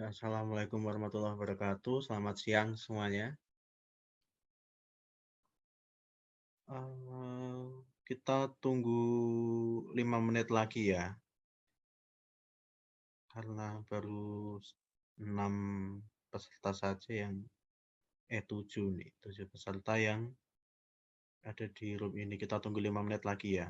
Assalamualaikum warahmatullahi wabarakatuh. Selamat siang semuanya. Eee, kita tunggu 5 menit lagi ya, karena baru 6 peserta saja yang 7 nih, 7 peserta yang ada di room ini. Kita tunggu 5 menit lagi ya.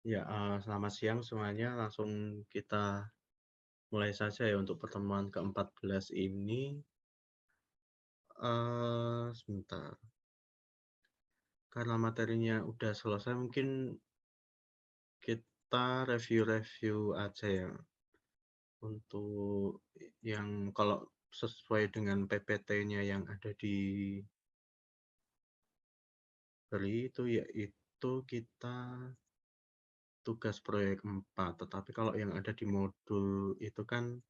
Ya, selamat siang semuanya. Langsung kita mulai saja ya untuk pertemuan ke-14 ini. Sebentar. Karena materinya udah selesai, mungkin kita review-review aja ya. Untuk yang kalau sesuai dengan PPT-nya yang ada di beri itu yaitu kita tugas proyek 4. Tetapi kalau yang ada di modul itu kan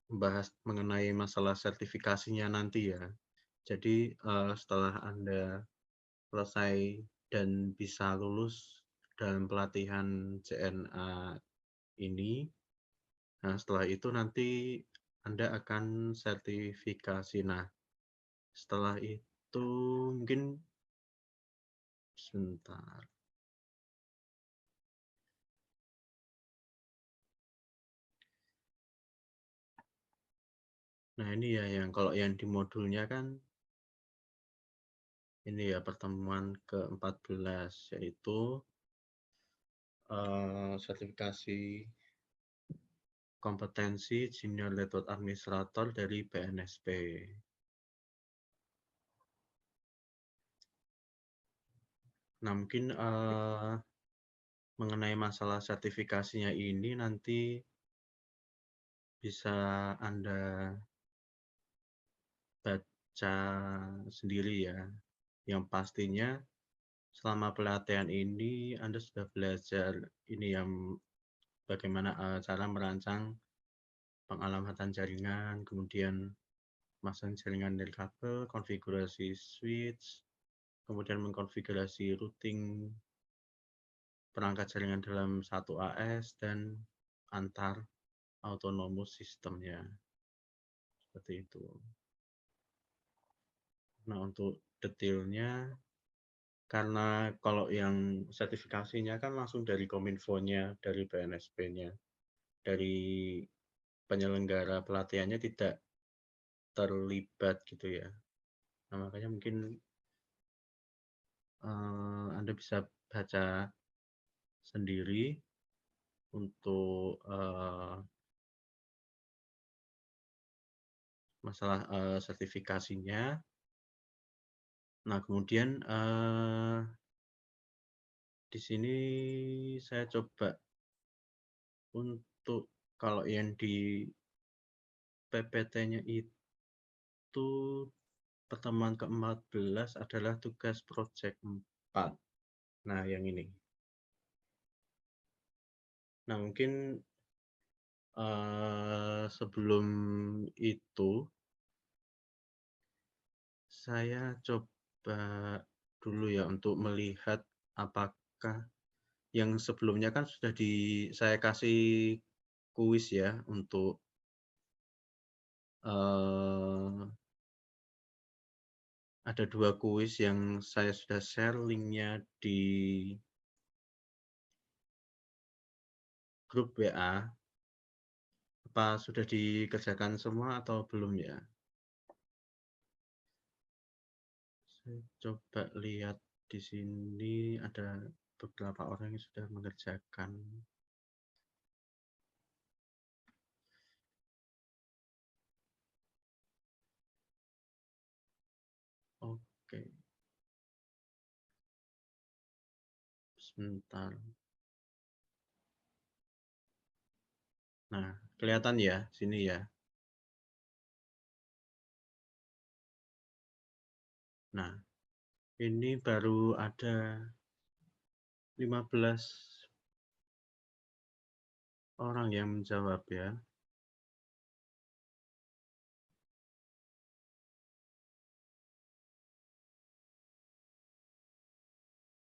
membahas mengenai masalah sertifikasinya nanti ya. Jadi setelah Anda selesai dan bisa lulus dalam pelatihan CNA ini, nah setelah itu nanti Anda akan sertifikasi. Nah, setelah itu mungkin sebentar. Nah, ini ya yang kalau yang di modulnya kan ini ya pertemuan ke-14 yaitu sertifikasi kompetensi Junior Network Administrator dari BNSP. Nah, mungkin mengenai masalah sertifikasinya ini nanti bisa Anda baca sendiri ya. Yang pastinya selama pelatihan ini Anda sudah belajar ini yang bagaimana cara merancang pengalamatan jaringan, kemudian masang jaringan dari kabel, konfigurasi switch, kemudian mengkonfigurasi routing perangkat jaringan dalam satu AS dan antar autonomous sistemnya. Seperti itu. Nah, untuk detailnya, karena kalau yang sertifikasinya kan langsung dari Kominfo-nya, dari BNSP-nya, dari penyelenggara pelatihannya tidak terlibat gitu ya. Nah, makanya mungkin Anda bisa baca sendiri untuk masalah sertifikasinya. Nah, kemudian di sini saya coba untuk kalau yang di PPT-nya itu pertemuan ke-14 adalah tugas project 4. Nah, yang ini. Nah, mungkin sebelum itu saya coba dulu ya untuk melihat apakah yang sebelumnya kan sudah saya kasih kuis ya untuk ada 2 kuis yang saya sudah share linknya di grup WA. Apa sudah dikerjakan semua atau belum ya? Saya coba lihat di sini ada beberapa orang yang sudah mengerjakan. Oke, sebentar. Nah, kelihatan ya sini ya. Nah, ini baru ada 15 orang yang menjawab ya.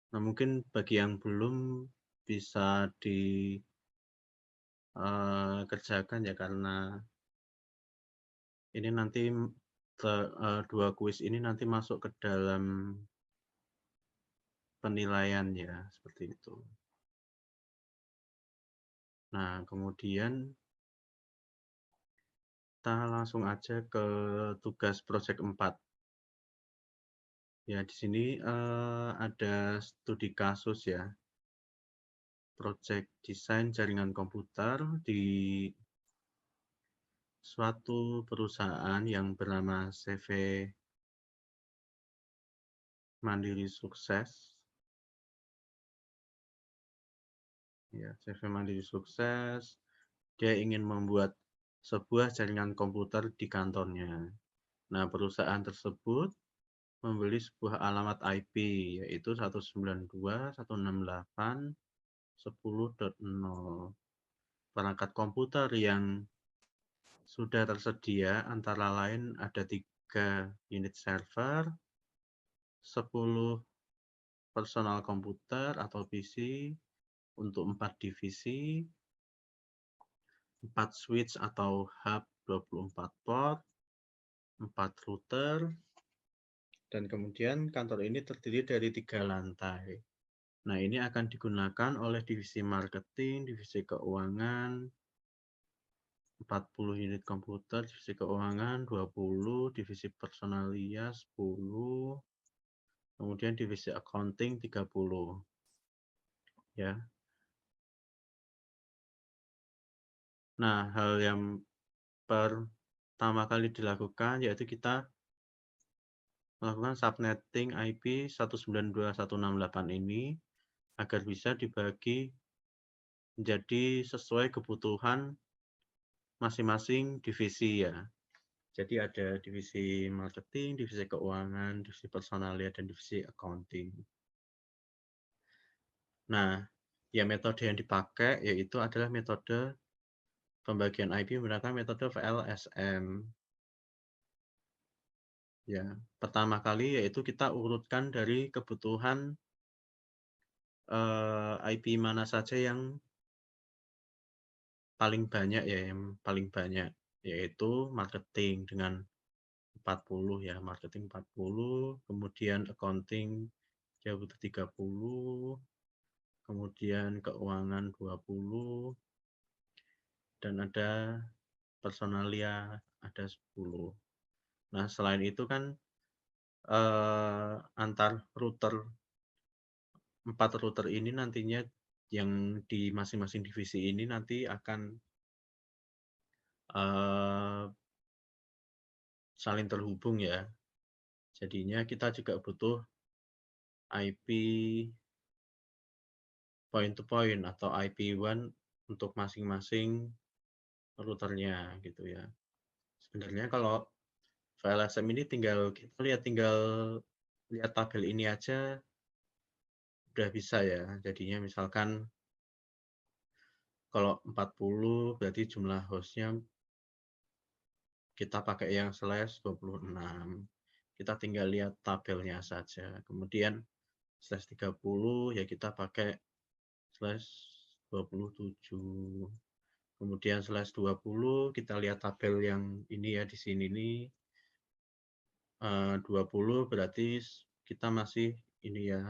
Nah, mungkin bagi yang belum bisa dikerjakan ya karena ini nanti 2 kuis ini nanti masuk ke dalam penilaian ya, seperti itu. Nah, kemudian kita langsung aja ke tugas project 4. Ya, di sini ada studi kasus ya, project desain jaringan komputer di suatu perusahaan yang bernama CV Mandiri Sukses. Ya, CV Mandiri Sukses. Dia ingin membuat sebuah jaringan komputer di kantornya. Nah, perusahaan tersebut membeli sebuah alamat IP, yaitu 192.168.10.0. Perangkat komputer yang sudah tersedia antara lain ada 3 unit server, 10 personal komputer atau PC untuk 4 divisi, 4 switch atau hub 24 port, 4 router, dan kemudian kantor ini terdiri dari 3 lantai. Nah, ini akan digunakan oleh divisi marketing, divisi keuangan, 40 unit komputer, divisi keuangan 20, divisi personalia 10, kemudian divisi accounting 30. Ya. Nah, hal yang pertama kali dilakukan yaitu kita melakukan subnetting IP 192.168 ini agar bisa dibagi menjadi sesuai kebutuhan masing-masing divisi ya. Jadi ada divisi marketing, divisi keuangan, divisi personalia, dan divisi accounting. Nah, ya metode yang dipakai yaitu adalah metode pembagian IP menggunakan metode VLSM. Ya, pertama kali yaitu kita urutkan dari kebutuhan IP mana saja yang paling banyak ya, yang paling banyak yaitu marketing dengan 40 ya, marketing 40, kemudian accounting dia butuh 30, kemudian keuangan 20, dan ada personalia ada 10. Nah, selain itu kan antar router 4 router ini nantinya yang di masing-masing divisi ini nanti akan saling terhubung ya. Jadinya kita juga butuh IP point to point atau IP1 untuk masing-masing routernya gitu ya. Sebenarnya kalau VLSM ini tinggal lihat tabel ini aja udah bisa ya. Jadinya misalkan kalau 40 berarti jumlah hostnya kita pakai yang /26. Kita tinggal lihat tabelnya saja. Kemudian /30 ya kita pakai /27. Kemudian /20 kita lihat tabel yang ini ya di sini nih. 20 berarti kita masih ini ya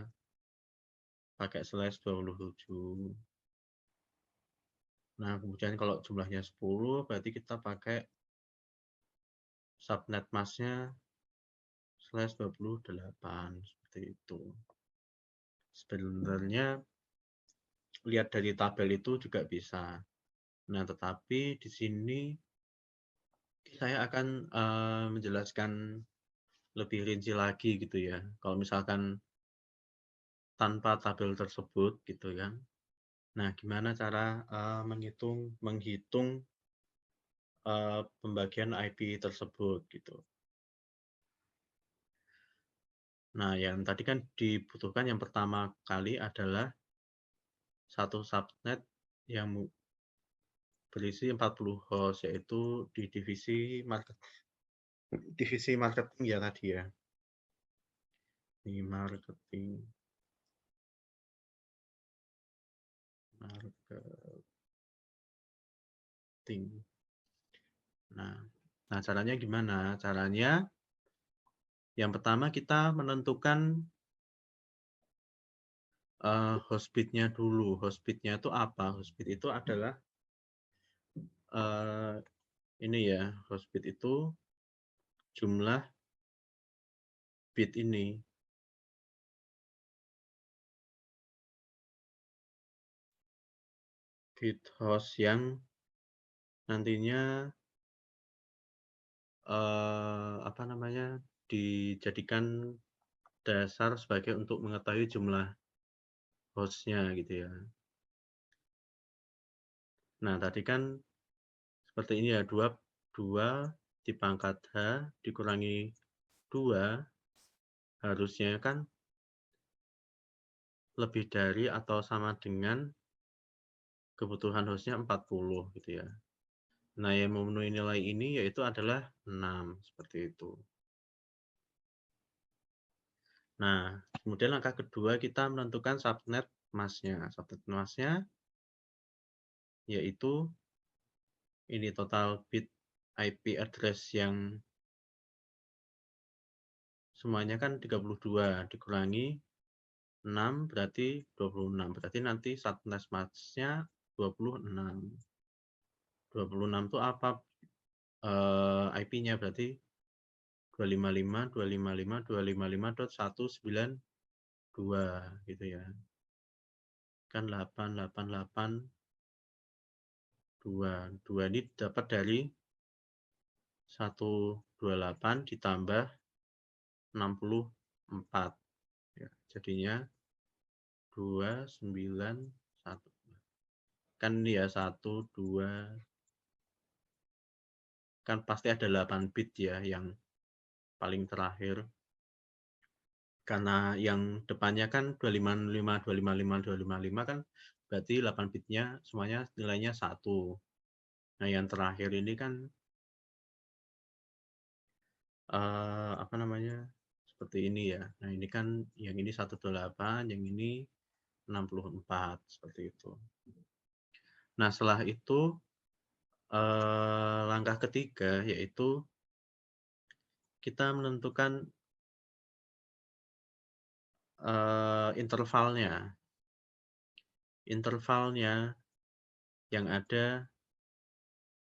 pakai /27. Nah, kemudian kalau jumlahnya 10 berarti kita pakai subnet masknya /28 seperti itu. Sebenarnya lihat dari tabel itu juga bisa. Nah, tetapi di sini saya akan menjelaskan lebih rinci lagi gitu ya. Kalau misalkan tanpa tabel tersebut gitu ya. Nah, gimana cara menghitung pembagian IP tersebut gitu. Nah, yang tadi kan dibutuhkan yang pertama kali adalah satu subnet yang berisi 40 host, yaitu di divisi marketing ya tadi ya. Di marketing. Nah, caranya gimana? Caranya yang pertama kita menentukan hostbitnya dulu. Hostbitnya itu apa? Hostbit itu adalah ini ya, hostbit itu jumlah bit ini. bit host yang nantinya apa namanya, dijadikan dasar sebagai untuk mengetahui jumlah host-nya gitu ya. Nah, tadi kan seperti ini ya, 2 dipangkat H dikurangi 2, harusnya kan lebih dari atau sama dengan kebutuhan host-nya 40 gitu ya. Nah, yang memenuhi nilai ini yaitu adalah 6, seperti itu. Nah, kemudian langkah kedua kita menentukan subnet mask-nya. Subnet mask-nya yaitu ini total bit IP address yang semuanya kan 32 dikurangi 6 berarti 26. Berarti nanti subnet mask-nya 26. 26 itu apa? IP-nya berarti 255.255.255.192 gitu ya. Kan 888.2. 2 ini dapat dari 128 ditambah 64. Ya, jadinya 291. Kan ya 1, 2, kan pasti ada 8 bit ya yang paling terakhir. Karena yang depannya kan 255, 255, 255 kan berarti 8 bitnya semuanya nilainya 1. Nah, yang terakhir ini kan apa namanya, seperti ini ya. Nah, ini kan yang ini 128, yang ini 64, seperti itu. Nah, setelah itu langkah ketiga yaitu kita menentukan intervalnya. Intervalnya yang ada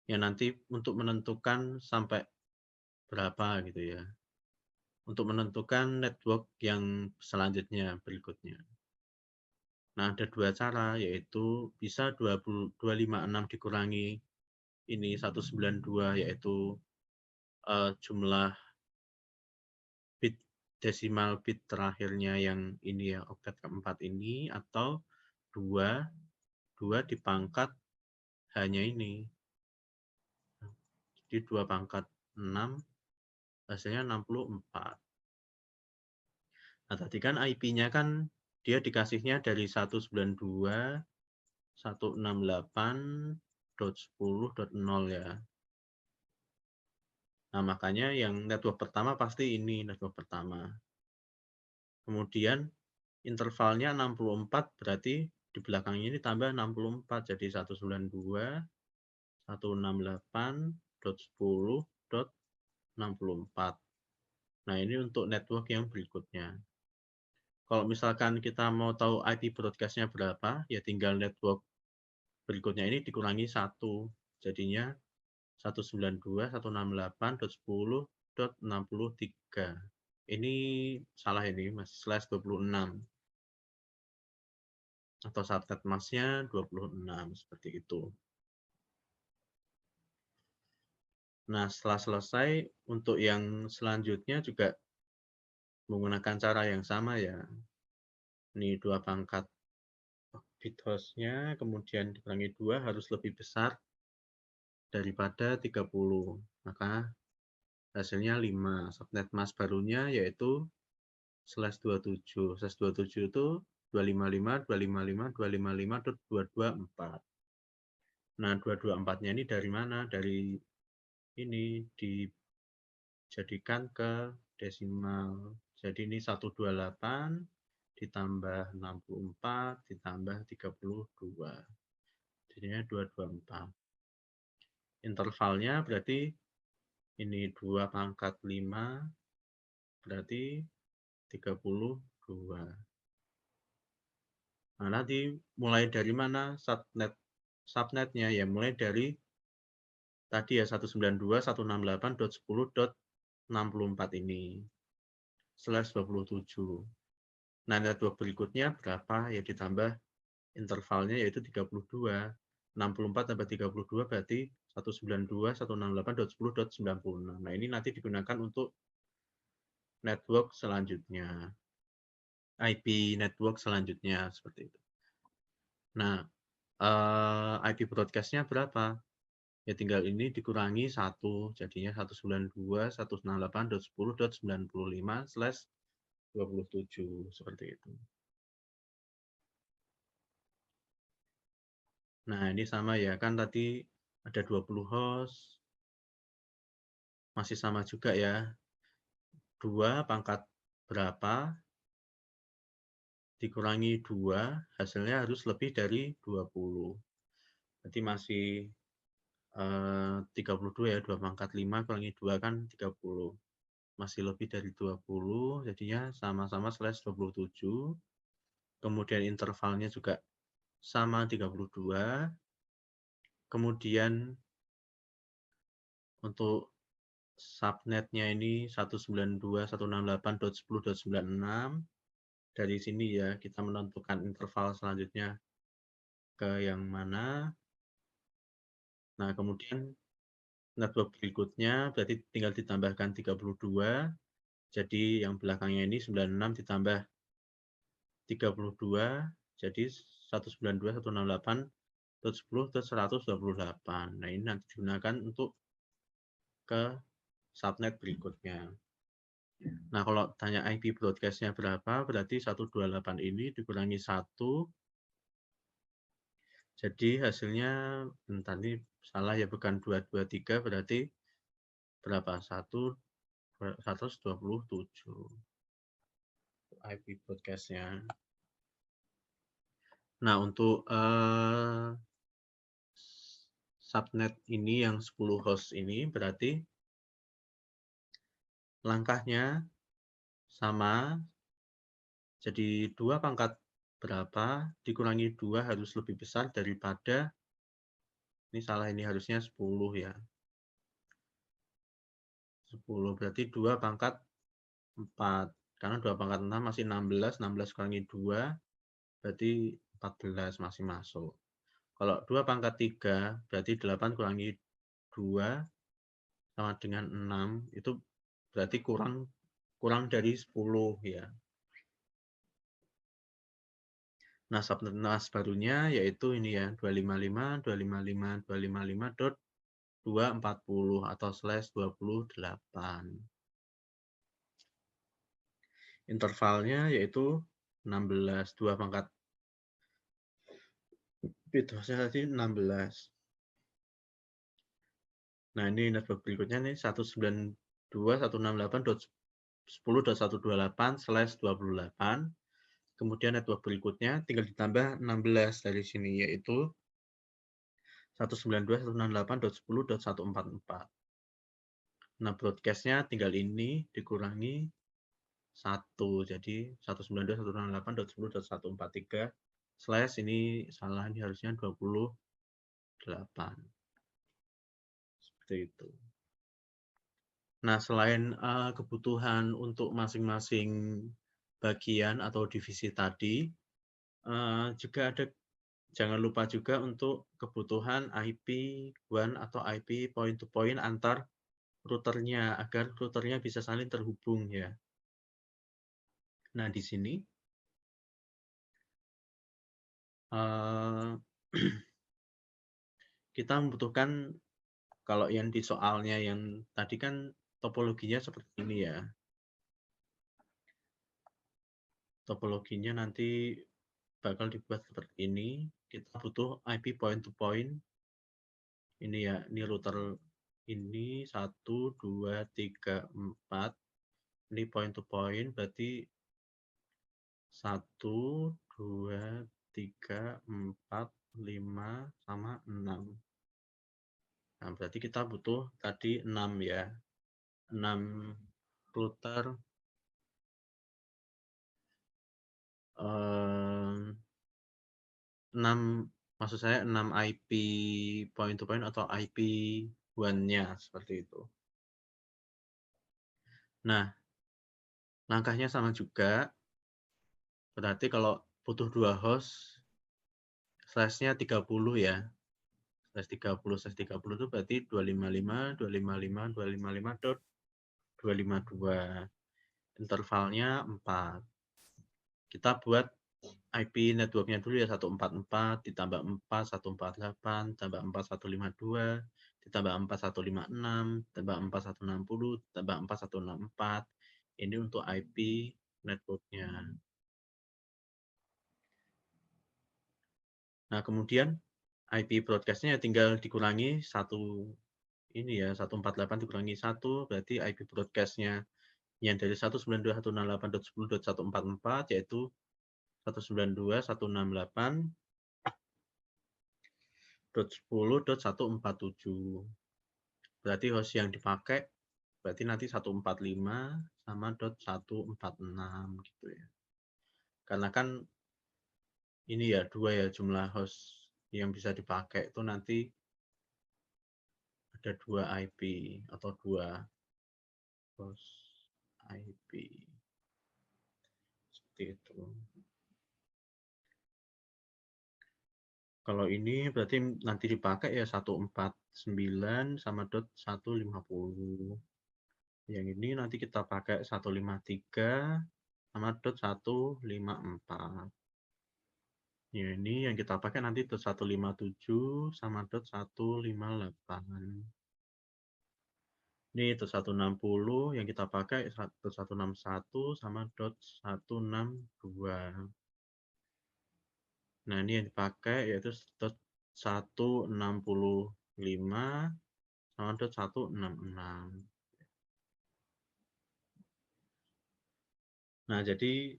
yang nanti untuk menentukan sampai berapa gitu ya. Untuk menentukan network yang selanjutnya berikutnya. Nah, ada 2 cara yaitu bisa 256 dikurangi ini 192 yaitu jumlah bit desimal bit terakhirnya yang ini ya, oktet keempat ini, atau 2 dipangkat hanya ini. Jadi 2 pangkat 6 hasilnya 64. Nah, tadi kan IP-nya kan dia dikasihnya dari 192.168.10.0 ya. Nah, makanya yang network pertama pasti ini network pertama. Kemudian intervalnya 64 berarti di belakangnya ini tambah 64 jadi 192.168.10.64. Nah, ini untuk network yang berikutnya. Kalau misalkan kita mau tahu IP broadcast-nya berapa, ya tinggal network berikutnya ini dikurangi 1. Jadinya 192.168.10.63. Ini salah ini, masih slash 26. Atau subnet mask-nya 26, seperti itu. Nah, setelah selesai, untuk yang selanjutnya juga menggunakan cara yang sama ya. Ini 2 pangkat bit host-nya, kemudian dikurangi 2 harus lebih besar daripada 30. Maka hasilnya 5. Subnet mask barunya yaitu slash 27. Slash 27 itu 255.255.255.224. Nah, 224-nya ini dari mana? Dari ini dijadikan ke desimal. Jadi ini 128 ditambah 64 ditambah 32. Jadinya 224. Intervalnya berarti ini 2 pangkat 5 berarti 32. Nah, nanti mulai dari mana subnetnya ya, mulai dari tadi ya 192.168.10.64 ini slash 27. Nah, network berikutnya berapa ya, ditambah intervalnya yaitu 32. 64 tambah 32 berarti 192.168.10.96. Nah, ini nanti digunakan untuk network selanjutnya, IP network selanjutnya seperti itu. Nah, IP broadcast-nya berapa? Ya tinggal ini dikurangi 1, jadinya 192.168.10.95/27 seperti itu. Nah, ini sama ya, kan tadi ada 20 host, masih sama juga ya. 2 pangkat berapa dikurangi 2, hasilnya harus lebih dari 20. Berarti masih 32 ya, 2 pangkat 5 kurangi 2 kan 30. Masih lebih dari 20, jadinya sama-sama /27. Kemudian intervalnya juga sama 32. Kemudian untuk subnetnya ini 192.168.10.96. Dari sini ya kita menentukan interval selanjutnya ke yang mana. Nah, kemudian network berikutnya berarti tinggal ditambahkan 32. Jadi yang belakangnya ini 96 ditambah 32, jadi 192.168.10.128. Nah, ini nanti digunakan untuk ke subnet berikutnya. Nah, kalau tanya IP broadcast-nya berapa, berarti 128 ini dikurangi 1. Jadi hasilnya, bentar ini salah ya, bukan 223, berarti berapa? 127 IP broadcast-nya. Nah, untuk subnet ini yang 10 host ini berarti langkahnya sama. Jadi 2 pangkat berapa dikurangi 2 harus lebih besar daripada, ini salah, ini harusnya 10 ya. 10 berarti 2 pangkat 4. Karena 2 pangkat 6 masih 16, 16 kurangi 2 berarti 14 masih masuk. Kalau 2 pangkat 3 berarti 8 kurangi 2 sama dengan 6, itu berarti kurang dari 10 ya. Nah, subnet NAS barunya yaitu ini ya, 255.255.240 atau /28. Intervalnya yaitu 16, 2 pangkat bitosnya tadi 16. Nah, ini network berikutnya nih 192.168.10.128/28. Kemudian network berikutnya tinggal ditambah 16 dari sini, yaitu 192.168.10.144. Nah, broadcast-nya tinggal ini dikurangi 1, jadi 192.168.10.143 slash ini salah, ini harusnya 28. Seperti itu. Nah, selain kebutuhan untuk masing-masing bagian atau divisi tadi, juga ada, jangan lupa juga untuk kebutuhan IP WAN atau IP point to point antar routernya agar routernya bisa saling terhubung ya. Nah, di sini kita membutuhkan, kalau yang di soalnya yang tadi kan topologinya seperti ini ya. Topologinya nanti bakal dibuat seperti ini. Kita butuh IP point to point. Ini ya, ini router ini 1, 2, 3, 4. Ini point to point berarti 1, 2, 3, 4, 5, sama 6. Nah, berarti kita butuh tadi 6 ya. 6 router 6, maksud saya 6 IP point to point atau IP WAN-nya seperti itu. Nah, langkahnya sama juga. Berarti kalau butuh 2 host, slash-nya 30 ya. /30 itu berarti 255.255.255.252. Intervalnya 4. Kita buat IP networknya dulu ya, 144 ditambah 4, 148, tambah 4, 152, ditambah 4, 156, tambah 4, 160, tambah 4, 164. Ini untuk IP networknya. Nah, kemudian IP broadcast-nya tinggal dikurangi satu ini ya, 148 dikurangi 1, berarti IP broadcast-nya yang dari 192.168.10.144 yaitu 192.168.10.147. Berarti host yang dipakai berarti nanti 145 sama .146 gitu ya. Karena kan ini ya 2 ya jumlah host yang bisa dipakai itu nanti ada 2 IP atau 2 host IP. Seperti itu. Kalau ini berarti nanti dipakai ya 149 sama .150. Yang ini nanti kita pakai 153 sama .154. Ya, ini yang kita pakai nanti .157 sama .158. Ini .160 yang kita pakai .161 sama .162. Nah, ini yang dipakai yaitu .165 sama .166. Nah, jadi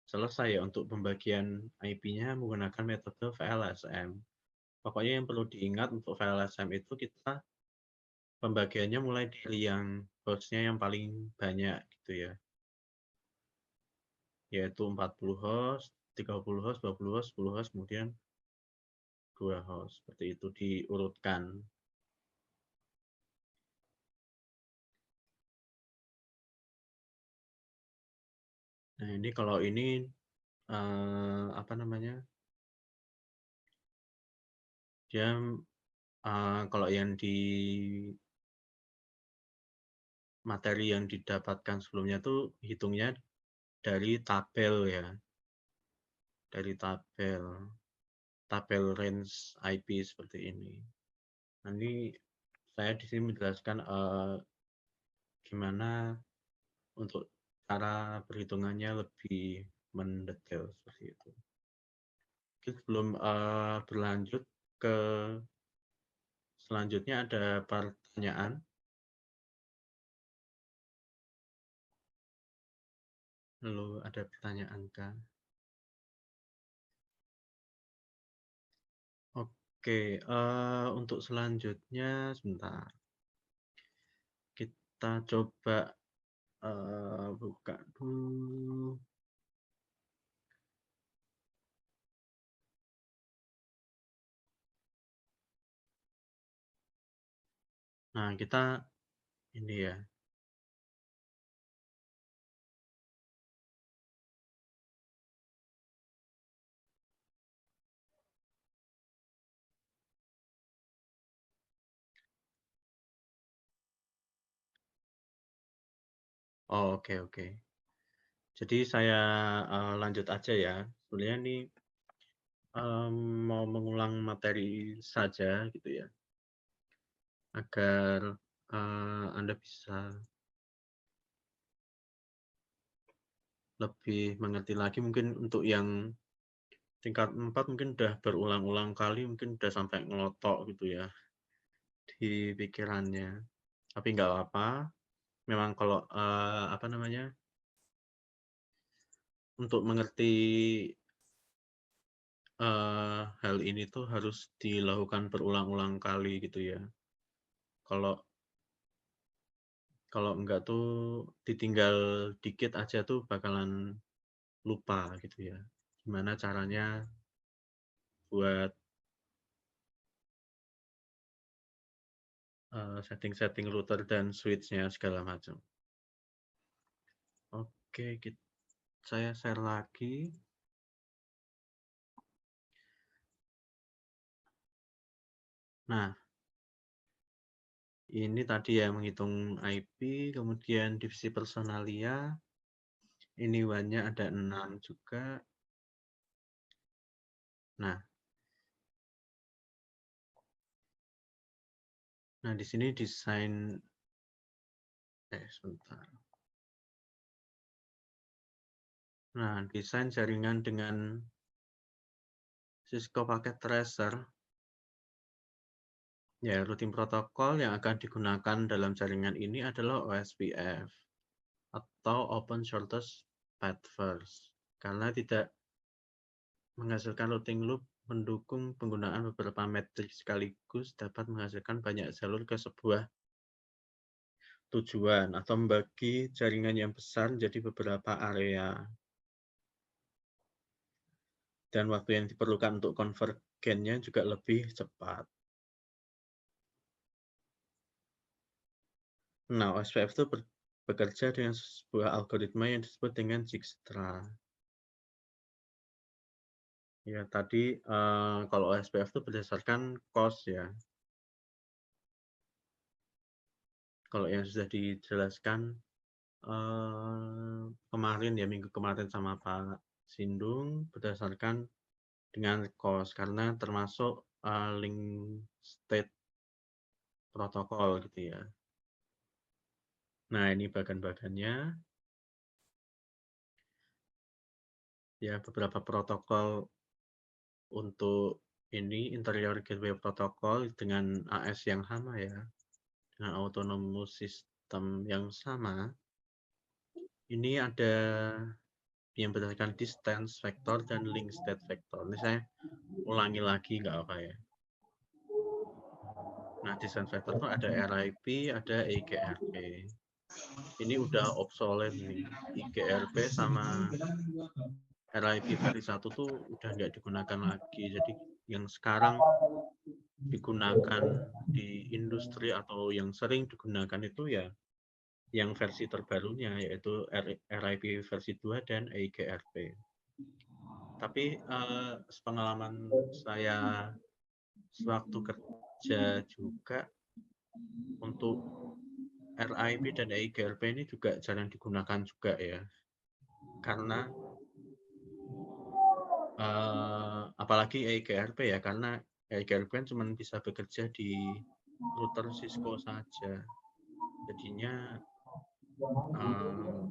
selesai ya untuk pembagian IP-nya menggunakan metode VLSM. Pokoknya yang perlu diingat untuk VLSM itu kita pembagiannya mulai dari yang host-nya yang paling banyak gitu ya. Yaitu 40 host, 30 host, 20 host, 10 host, kemudian 2 host. Seperti itu diurutkan. Nah, ini kalau ini apa namanya? Dia kalau yang di materi yang didapatkan sebelumnya tuh hitungnya dari tabel ya. Dari tabel range IP seperti ini. Nanti saya di sini menjelaskan gimana untuk cara perhitungannya lebih mendetail seperti itu. Oke, sebelum berlanjut ke selanjutnya ada pertanyaan. Lalu ada pertanyaan kah? Oke, untuk selanjutnya sebentar. Kita coba buka dulu. Nah, kita ini ya. Oh, oke. Jadi saya lanjut aja ya. Sebenarnya ini mau mengulang materi saja gitu ya, agar Anda bisa lebih mengerti lagi. Mungkin untuk yang tingkat 4 mungkin udah berulang-ulang kali, mungkin udah sampai ngelotok gitu ya di pikirannya. Tapi nggak apa-apa. Memang kalau apa namanya, untuk mengerti hal ini tuh harus dilakukan berulang-ulang kali gitu ya. Kalau enggak tuh ditinggal dikit aja tuh bakalan lupa gitu ya. Gimana caranya buat setting-setting router dan switch-nya segala macam. Oke, saya share lagi. Nah, ini tadi ya menghitung IP, kemudian divisi personalia, ini WAN-nya ada 6 juga. Nah, di sini desain, sebentar. Nah, desain jaringan dengan Cisco Packet Tracer. Ya, routing protokol yang akan digunakan dalam jaringan ini adalah OSPF atau Open Shortest Path First, karena tidak menghasilkan routing loop, mendukung penggunaan beberapa metrik sekaligus, dapat menghasilkan banyak jalur ke sebuah tujuan atau membagi jaringan yang besar menjadi beberapa area. Dan waktu yang diperlukan untuk konvergennya juga lebih cepat. Nah, OSPF itu bekerja dengan sebuah algoritma yang disebut dengan Dijkstra. Ya, tadi kalau OSPF itu berdasarkan cost ya. Kalau yang sudah dijelaskan kemarin ya, minggu kemarin sama Pak Sindung, berdasarkan dengan cost, karena termasuk link state protokol gitu ya. Nah, ini bagan-bagannya. Ya, beberapa protokol untuk ini interior gateway protokol dengan AS yang sama ya, dengan autonomous system yang sama. Ini ada yang berdasarkan distance vector dan link state vector. Ini saya ulangi lagi nggak apa ya. Nah, distance vector itu ada RIP, ada IGRP. Ini udah obsolete nih. IGRP sama RIP versi 1 tuh udah nggak digunakan lagi. Jadi yang sekarang digunakan di industri atau yang sering digunakan itu ya yang versi terbarunya, yaitu RIP versi 2 dan IGRP. Tapi sepengalaman saya sewaktu kerja juga, untuk RIP dan IGRP ini juga jarang digunakan juga ya, karena apalagi IGRP ya, karena IGRP kan cuma bisa bekerja di router Cisco saja. Jadinya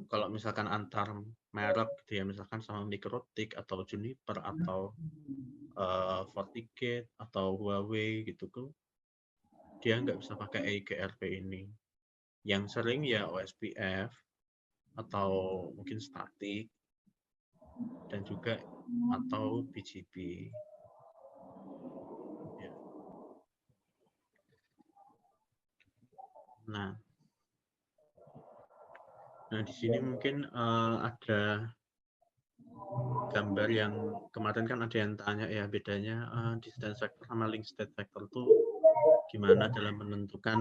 kalau misalkan antar merek gitu ya, misalkan sama Mikrotik atau Juniper atau FortiGate atau Huawei gitu tuh, dia nggak bisa pakai IGRP ini. Yang sering ya OSPF atau mungkin statik dan juga atau BGP. Ya. Nah, di sini mungkin ada gambar yang kemarin kan ada yang tanya ya, bedanya distance vector sama link state vector itu gimana dalam menentukan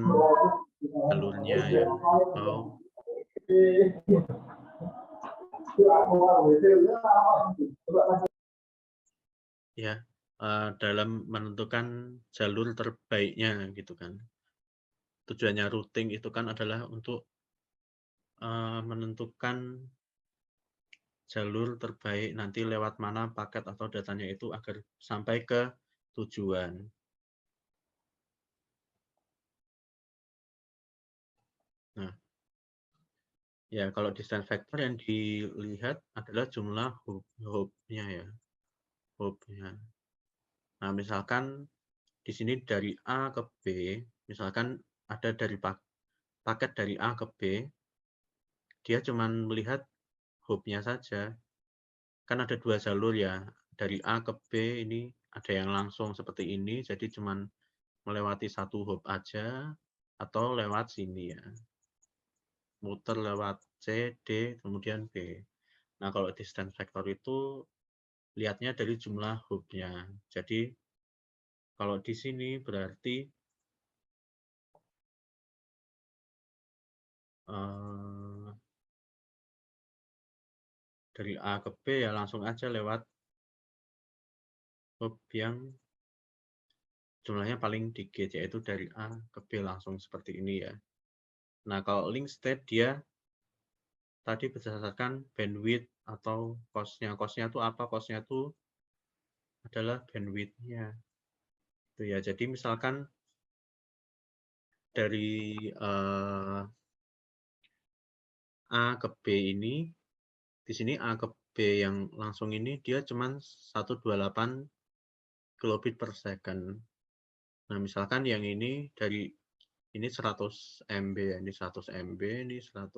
jalurnya ya, atau ya dalam menentukan jalur terbaiknya gitu kan. Tujuannya routing itu kan adalah untuk menentukan jalur terbaik nanti lewat mana paket atau datanya itu agar sampai ke tujuan. Nah, ya kalau distance vector yang dilihat adalah jumlah hub-nya ya, hub-nya. Nah, misalkan di sini dari A ke B, misalkan ada dari paket dari A ke B, dia cuma melihat hub-nya saja. Kan ada 2 jalur ya, dari A ke B ini ada yang langsung seperti ini, jadi cuma melewati 1 hub aja, atau lewat sini ya. Muter lewat C, D, kemudian B. Nah, kalau distance vector itu lihatnya dari jumlah hub-nya. Jadi, kalau di sini berarti dari A ke B ya langsung aja lewat hub yang jumlahnya paling dikit, yaitu dari A ke B langsung seperti ini ya. Nah, kalau link state dia tadi berdasarkan bandwidth atau cost-nya. Cost-nya itu apa? Cost-nya itu adalah bandwidth-nya. Itu ya. Jadi misalkan dari A ke B ini, di sini A ke B yang langsung ini dia cuma 128 kilobit per second. Nah, misalkan yang ini dari ini 100 MB ya, ini 100 MB, ini 100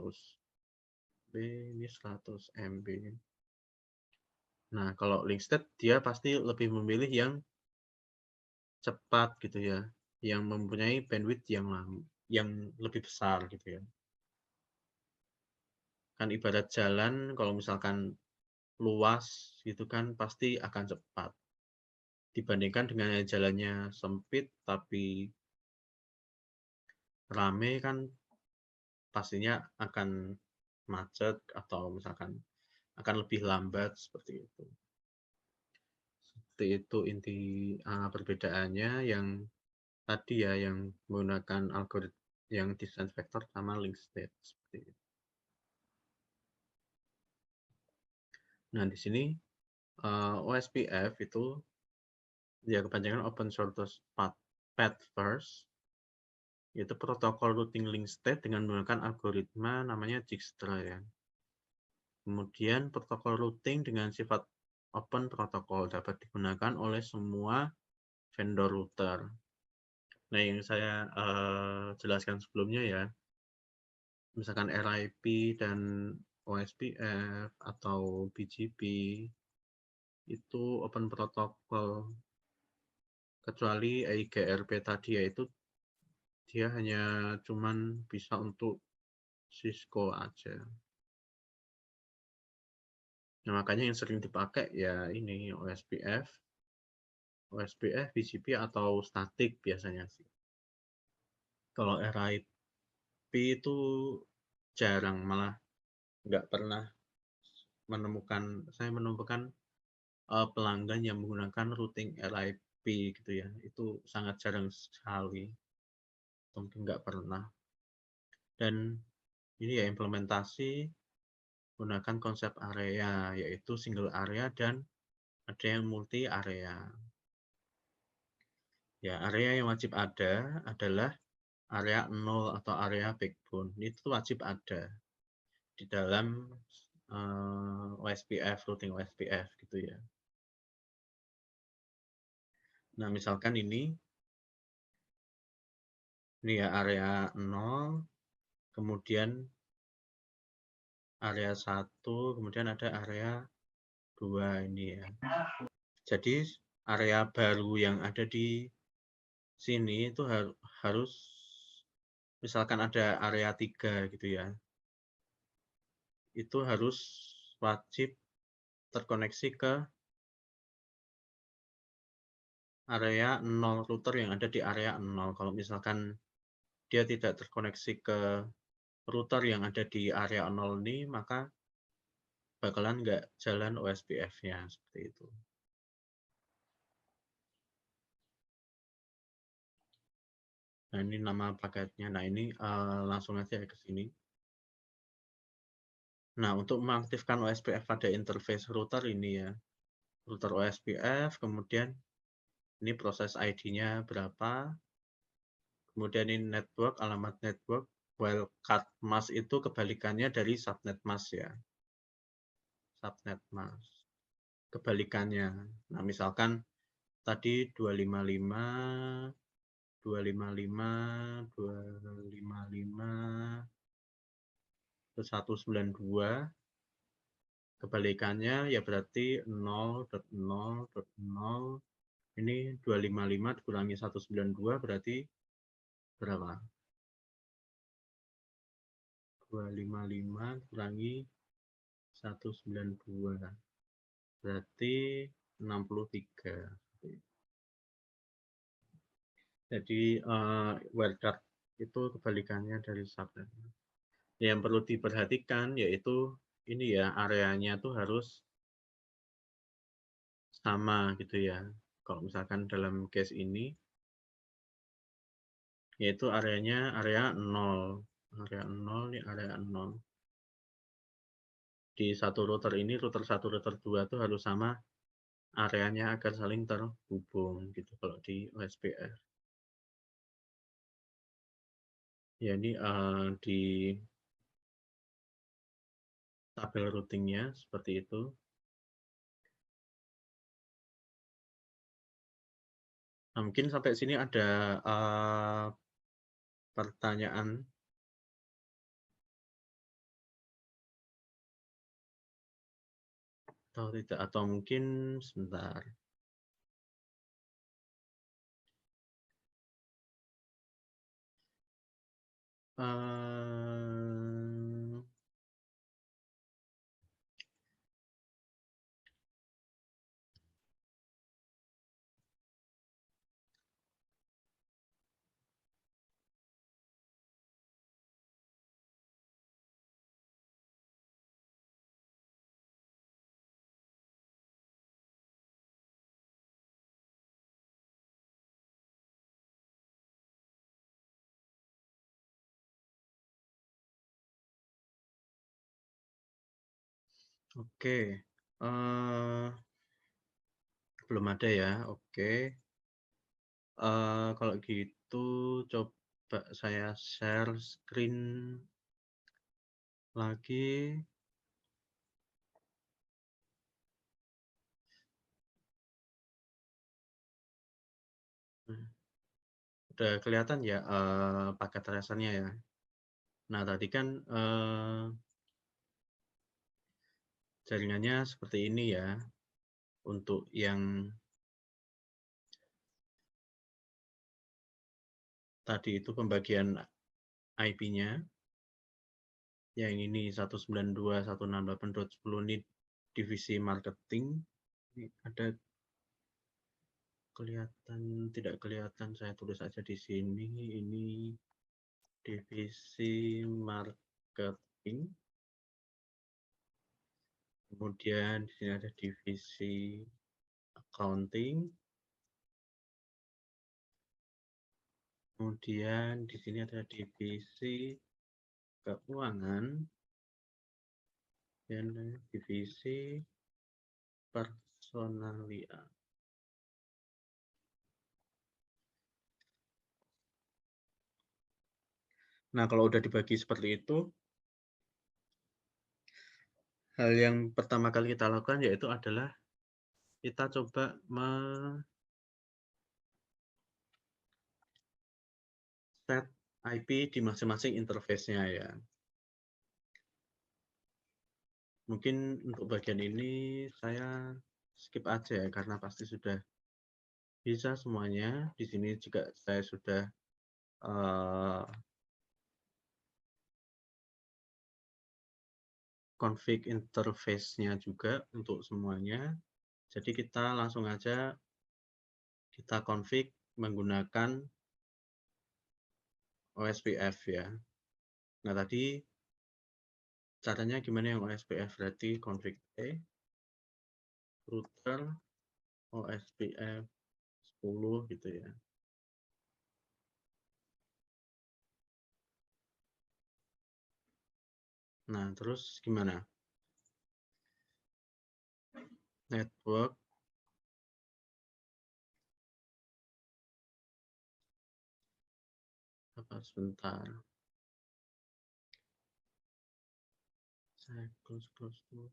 B, ini 100 MB. Nah, kalau link state dia pasti lebih memilih yang cepat gitu ya, yang mempunyai bandwidth yang lebih besar gitu ya. Kan ibarat jalan kalau misalkan luas gitu kan pasti akan cepat. Dibandingkan dengan jalannya sempit tapi rame kan pastinya akan macet atau misalkan akan lebih lambat seperti itu. Seperti itu inti perbedaannya yang tadi ya yang menggunakan algoritma yang distance vector sama link state seperti itu. Nah, di sini OSPF itu ya kepanjangan Open Source Path First, yaitu protokol routing link state dengan menggunakan algoritma namanya Dijkstra ya. Kemudian protokol routing dengan sifat open protokol dapat digunakan oleh semua vendor router. Nah, yang saya jelaskan sebelumnya ya, misalkan RIP dan OSPF atau BGP itu open protokol, kecuali EIGRP tadi yaitu dia hanya cuman bisa untuk Cisco aja. Nah, makanya yang sering dipakai ya ini OSPF, BGP atau static biasanya sih. Kalau RIP itu jarang, malah nggak pernah saya menemukan pelanggan yang menggunakan routing RIP gitu ya. Itu sangat jarang sekali, mungkin nggak pernah. Dan ini ya implementasi gunakan konsep area, yaitu single area dan ada yang multi area. Ya, area yang wajib ada adalah area 0 atau area backbone. Itu wajib ada di dalam OSPF, routing OSPF gitu ya. Nah, misalkan ini ya area 0, kemudian area 1, kemudian ada area 2 ini ya. Jadi area baru yang ada di sini itu harus misalkan ada area 3 gitu ya. Itu harus wajib terkoneksi ke area 0, router yang ada di area 0. Kalau misalkan dia tidak terkoneksi ke router yang ada di area 0 ini, maka bakalan nggak jalan OSPF-nya seperti itu. Nah, ini nama paketnya. Nah, ini langsung aja ke sini. Nah, untuk mengaktifkan OSPF pada interface router ini ya, router OSPF, kemudian ini proses ID-nya berapa, kemudian ini network, alamat network, wildcard mask itu kebalikannya dari subnet mask ya. Subnet mask. Kebalikannya. Nah, misalkan tadi 255, 255, 255, 192, kebalikannya ya berarti 0.0.0, ini 255 dikurangi 192 berarti berapa? 255 kurangi 192 berarti 63. Jadi wildcard itu kebalikannya dari subnet. Yang perlu diperhatikan yaitu ini ya, areanya tuh harus sama gitu ya. Kalau misalkan dalam case ini yaitu areanya area 0. Area 0 ini area 0. Di satu router ini, router 1, router 2 itu harus sama areanya agar saling terhubung gitu kalau di OSPF. Ya ini di tabel routingnya seperti itu. Nah, mungkin sampai sini ada pertanyaan atau tidak, atau mungkin sebentar. Oke, belum ada ya. Oke, kalau gitu coba saya share screen lagi. Udah kelihatan ya paket tracernya ya. Nah tadi kan jaringannya seperti ini ya. Untuk yang tadi itu pembagian IP-nya. Yang ini 192.168.10 ini divisi marketing. Ini ada kelihatan, tidak kelihatan, saya tulis aja di sini. Ini divisi marketing. Kemudian di sini ada divisi accounting. Kemudian di sini ada divisi keuangan dan divisi personalia. Nah, kalau udah dibagi seperti itu, hal yang pertama kali kita lakukan yaitu adalah kita coba set IP di masing-masing interface-nya ya. Mungkin untuk bagian ini saya skip aja ya, karena pasti sudah bisa semuanya. Di sini juga saya sudah config interface-nya juga untuk semuanya. Jadi kita langsung aja kita config menggunakan OSPF ya. Nah tadi caranya gimana yang OSPF? Berarti config router OSPF 10 gitu ya. Nah terus gimana? Network apa sebentar. Saya close dulu.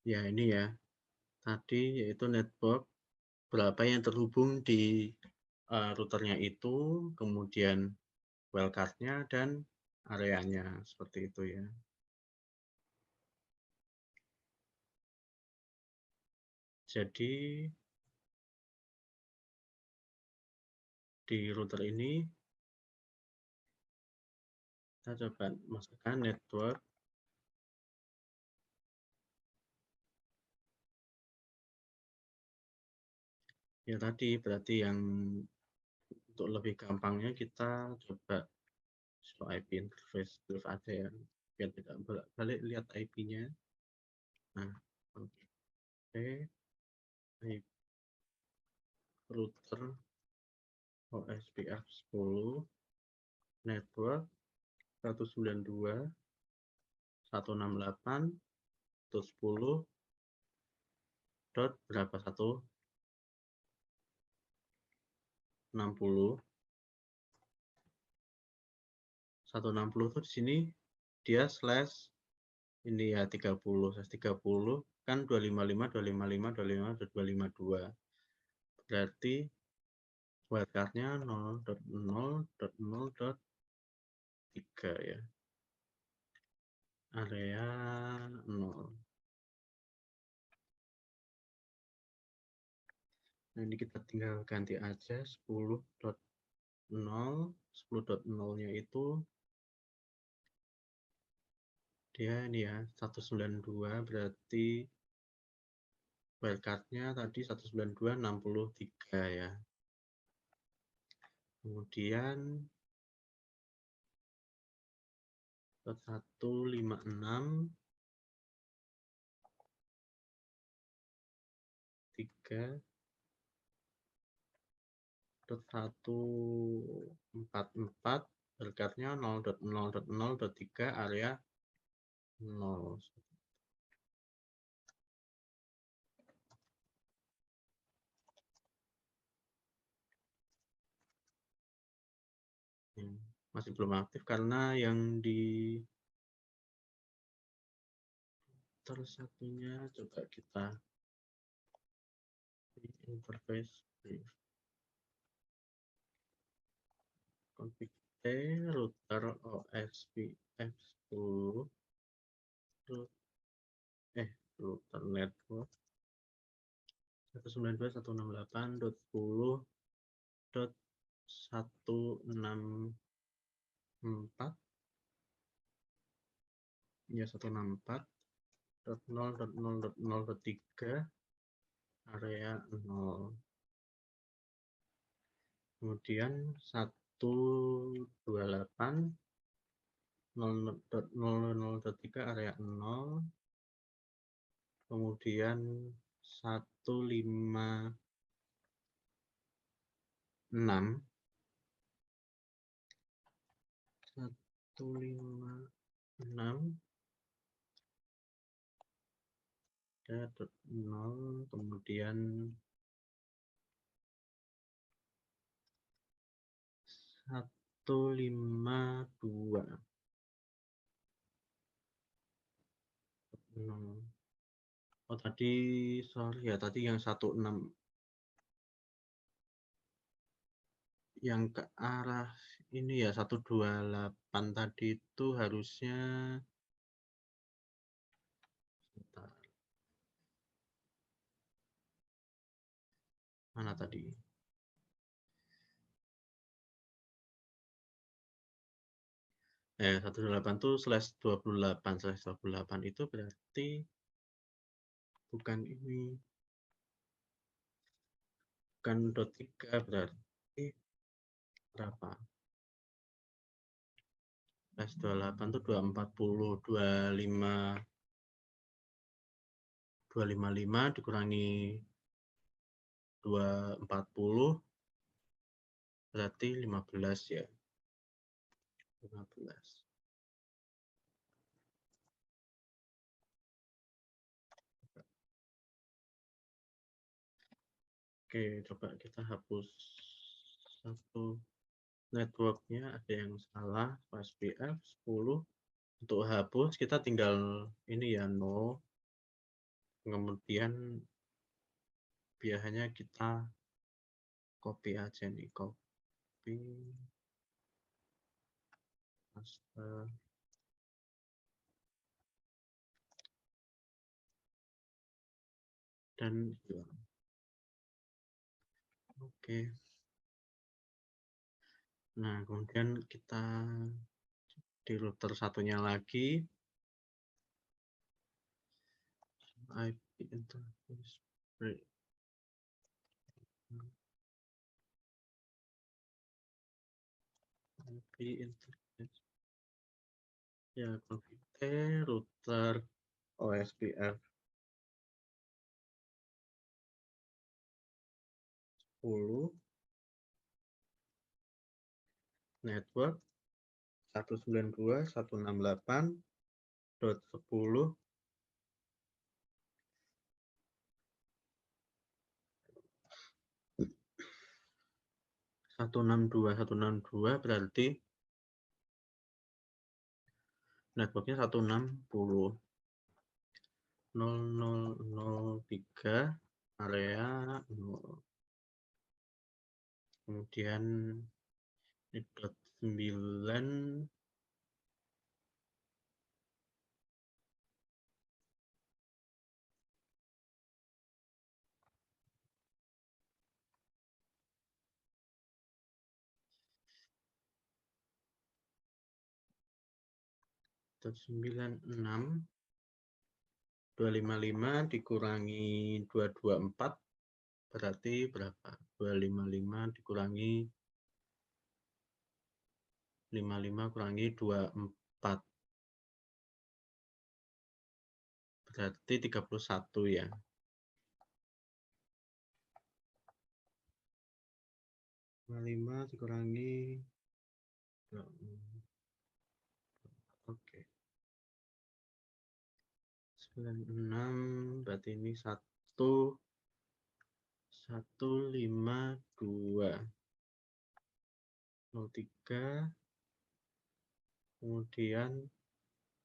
Ya ini ya. Tadi yaitu network berapa yang terhubung di routernya itu, kemudian wildcard-nya dan areanya seperti itu ya. Jadi di router ini kita coba masukkan network. Ya tadi berarti yang Untuk lebih gampangnya kita coba show IP interface dulu aja ya, biar tidak bolak-balik lihat IP-nya. Nah, oke, IP router OSPF 10 network 192.168.10 dot berapa 160 tuh di sini dia slash ini ya 30 kan 255.255.255.252 berarti wildcardnya 0.0.0.3 ya, area 0. Nah, ini kita tinggal ganti aja 10.0 nya itu dia ini ya 192, berarti wildcardnya tadi 192.63 ya. Kemudian 156 3 144 wildcardnya 0.0.0.3 area 0. Masih belum aktif karena yang di terus satunya coba kita di interface config router OSPF 10 router network 192.168.164 ya 164.0.0.0.3 area 0. Kemudian 128.0.0.3 area 0. Kemudian 156 0, kemudian 152 oh tadi sorry ya, tadi yang 16 yang ke arah ini ya 128 tadi itu harusnya bentar, mana tadi 128 tuh /28 itu berarti bukan ini, bukan .3 berarti berapa /28 tuh 255 dikurangi 240 berarti 15 ya, 15. Oke, coba kita hapus satu networknya, ada yang salah OSPF 10. Untuk hapus kita tinggal ini ya 0, kemudian biasanya kita copy aja nih, copy paste dan hilang. Oke, nah kemudian kita di router satunya lagi IP interface break. internet. Ya, config router OSPF 10 network 192.168.10 162 berarti networknya 160.0.003 area 0. Kemudian ini dot 9 dot 96 255 dikurangi 224 berarti berapa? 255 dikurangi 55 kurangi 24 berarti 31 ya. Lima dikurangi oke 96 berarti ini 152.03 kemudian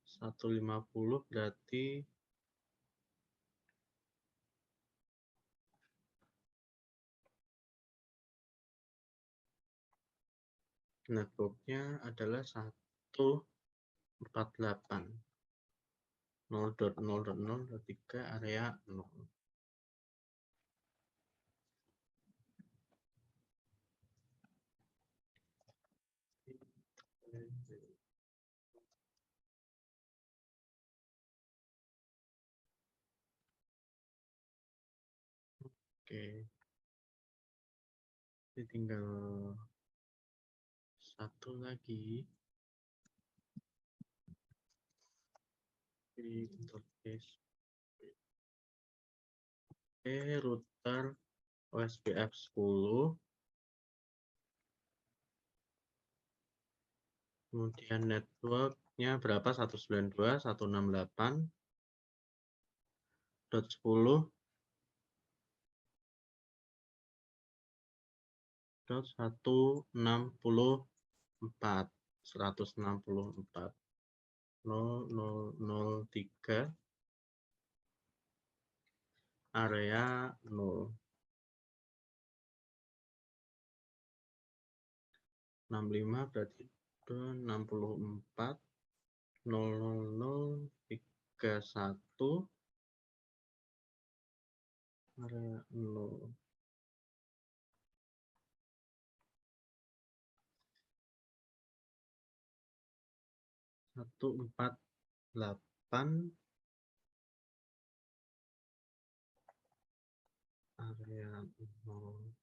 150 berarti networknya adalah 148 0.0.0.3 area 0. Oke, ini tinggal satu lagi di interface router OSPF 10 kemudian networknya berapa 192.168.164 area 0 65 berarti 64 00031 area 0 148 area 0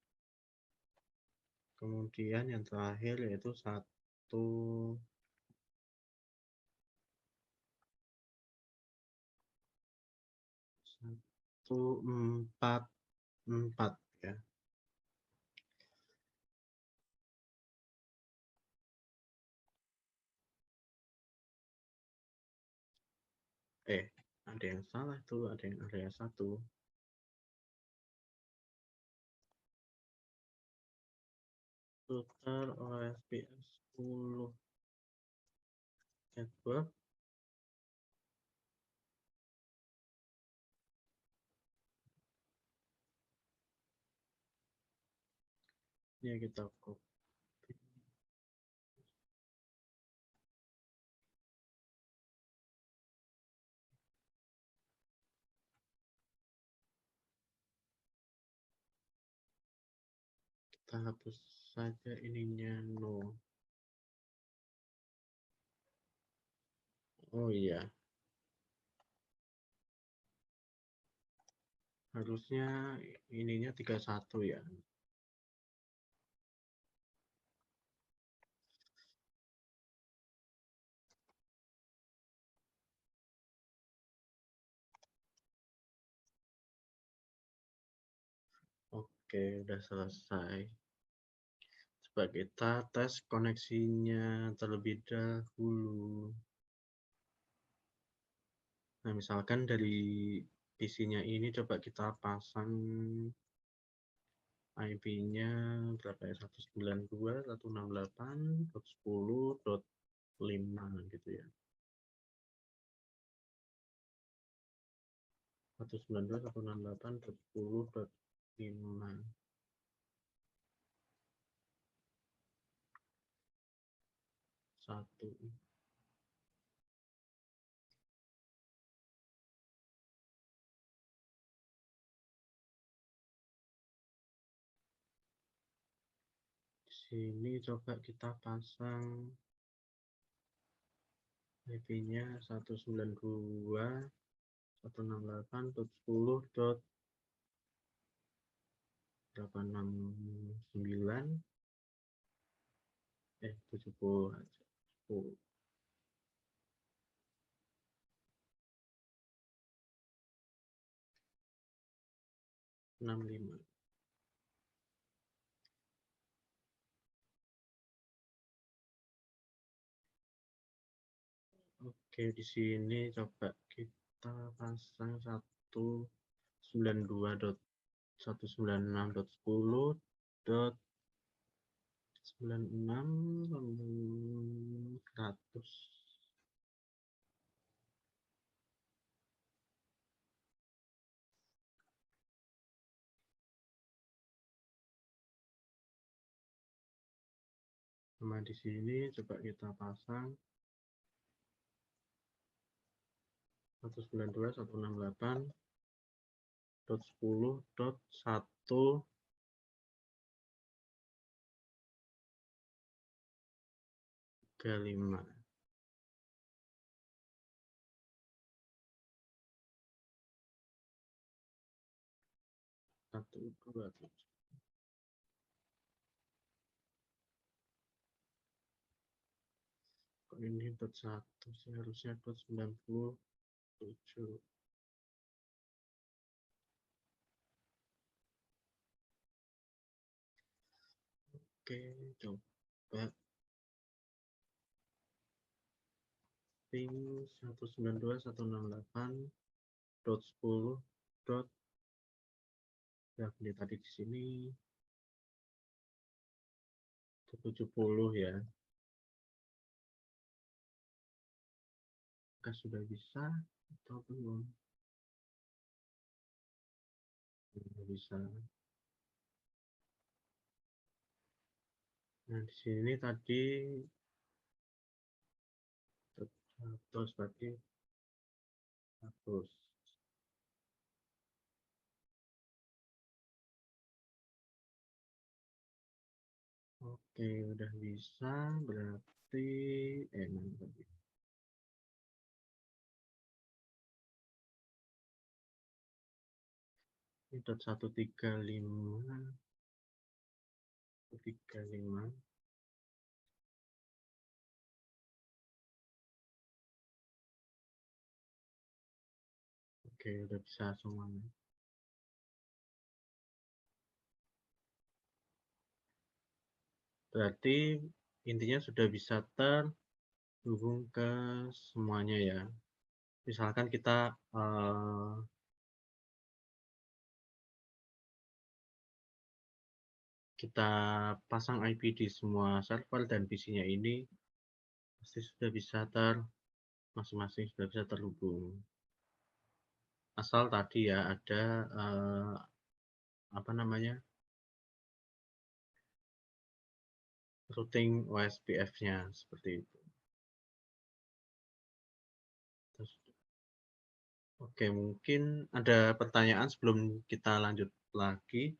kemudian yang terakhir yaitu 144 ya. Ada yang salah tuh, ada yang area 1. Router OSPF 10 network ya kita copy kita hapus saja ininya no. Oh iya, harusnya ininya 31 ya. Oke, udah selesai. Coba kita tes koneksinya terlebih dahulu. Nah, misalkan dari PC-nya ini coba kita pasang IP-nya berapa ya? 192.168.10.5 gitu ya. 192.168.10.5. Satu. Di sini coba kita pasang IP-nya 192.168.10.869 70 aja. 10. 65. Oke, di sini coba kita pasang 192.199.10.96 sama di sini coba kita pasang 192.168.10.135. 127. Kok ini .1 sih, harusnya .97. Oke, coba ping 192.168.10. Ya, ini tadi di sini 70 ya. Apakah sudah bisa atau belum? Belum bisa. Nah, di sini tadi terus tadi hapus. Oke, udah bisa, berarti mana tadi? Ini .135. Oke, udah bisa semuanya. Berarti intinya sudah bisa terhubung ke semuanya ya. Misalkan kita pasang IP di semua server dan PC-nya ini pasti sudah bisa masing-masing sudah bisa terhubung. Asal tadi ya ada apa namanya, routing OSPF-nya seperti itu. Terus, oke, mungkin ada pertanyaan sebelum kita lanjut lagi.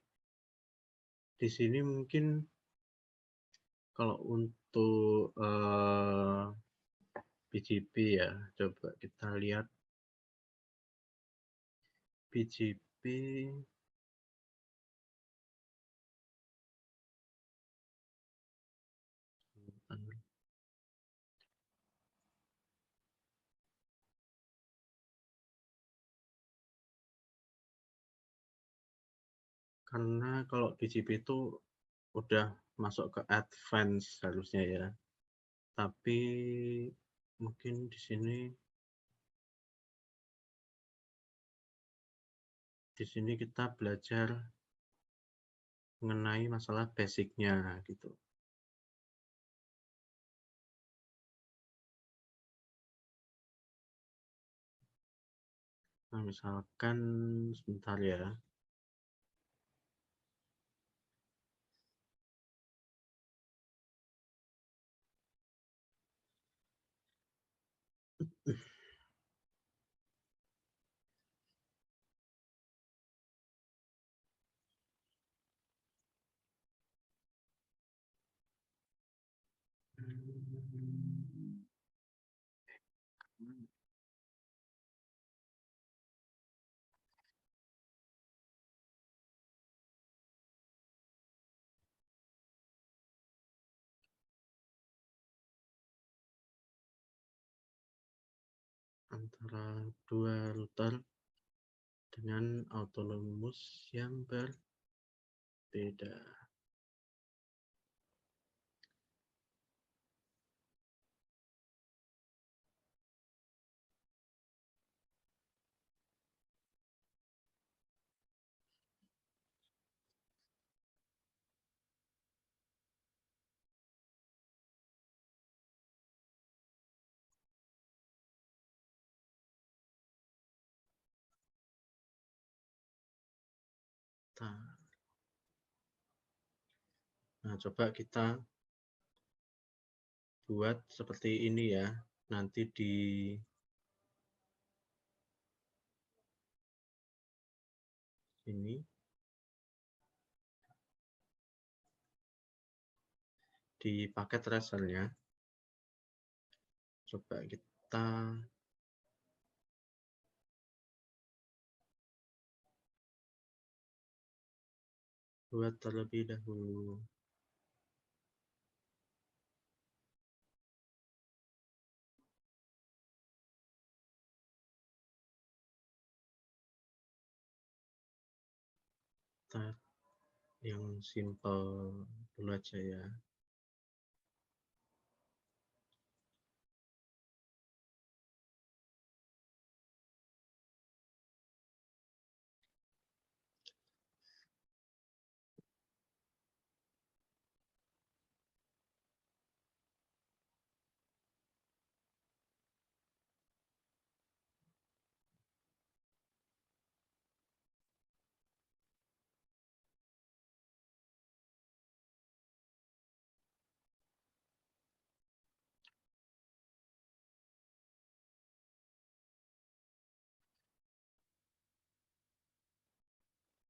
Di sini mungkin kalau untuk BGP ya, coba kita lihat BGP. Karena kalau PGP itu udah masuk ke advance harusnya ya. Tapi mungkin di sini kita belajar mengenai masalah basicnya gitu. Nah, misalkan sebentar ya. Antara dua router dengan autonomous yang berbeda. Nah, coba kita buat seperti ini ya. Nanti di sini, di paket tracernya, coba kita buat terlebih dahulu. Kita yang simple dulu aja ya.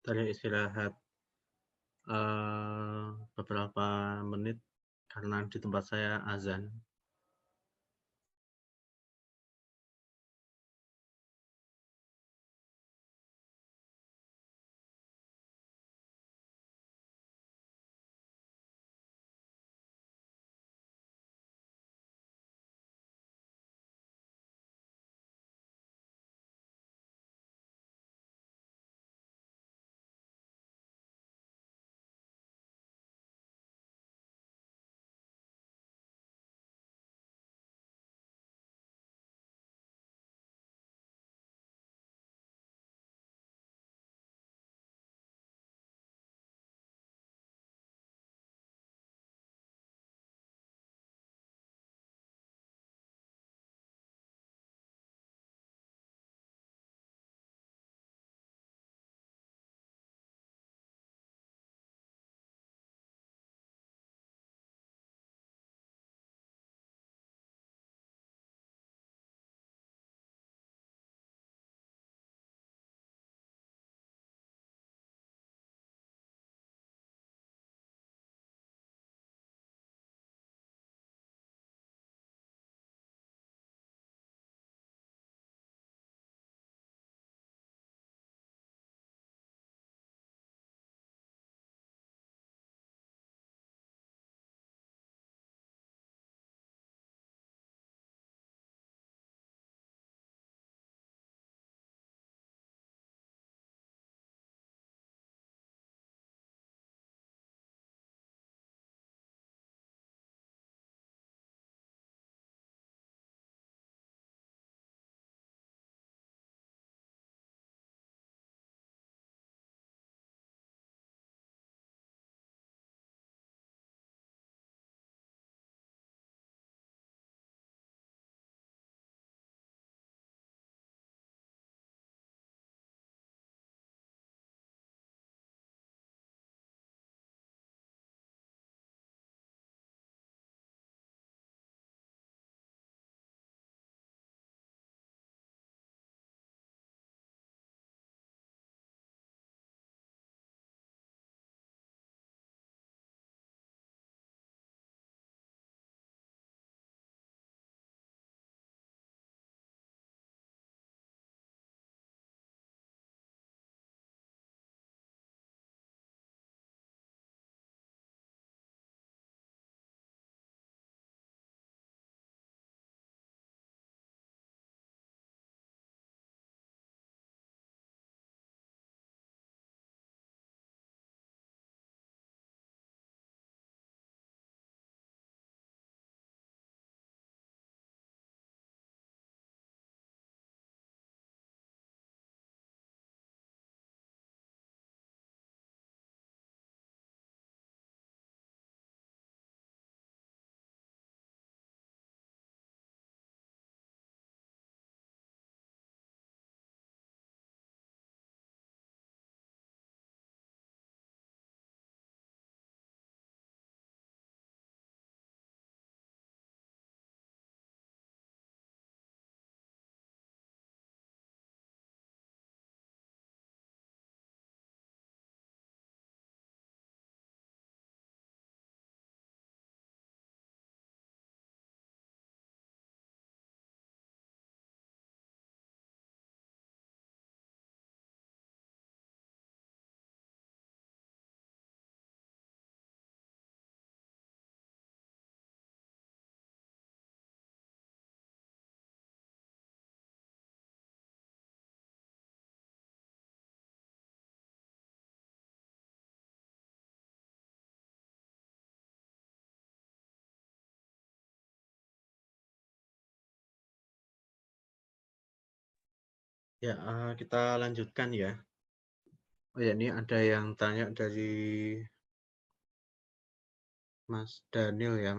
Tadi istirahat beberapa menit karena di tempat saya azan. Ya, kita lanjutkan ya. Oh ya, ini ada yang tanya dari Mas Daniel ya,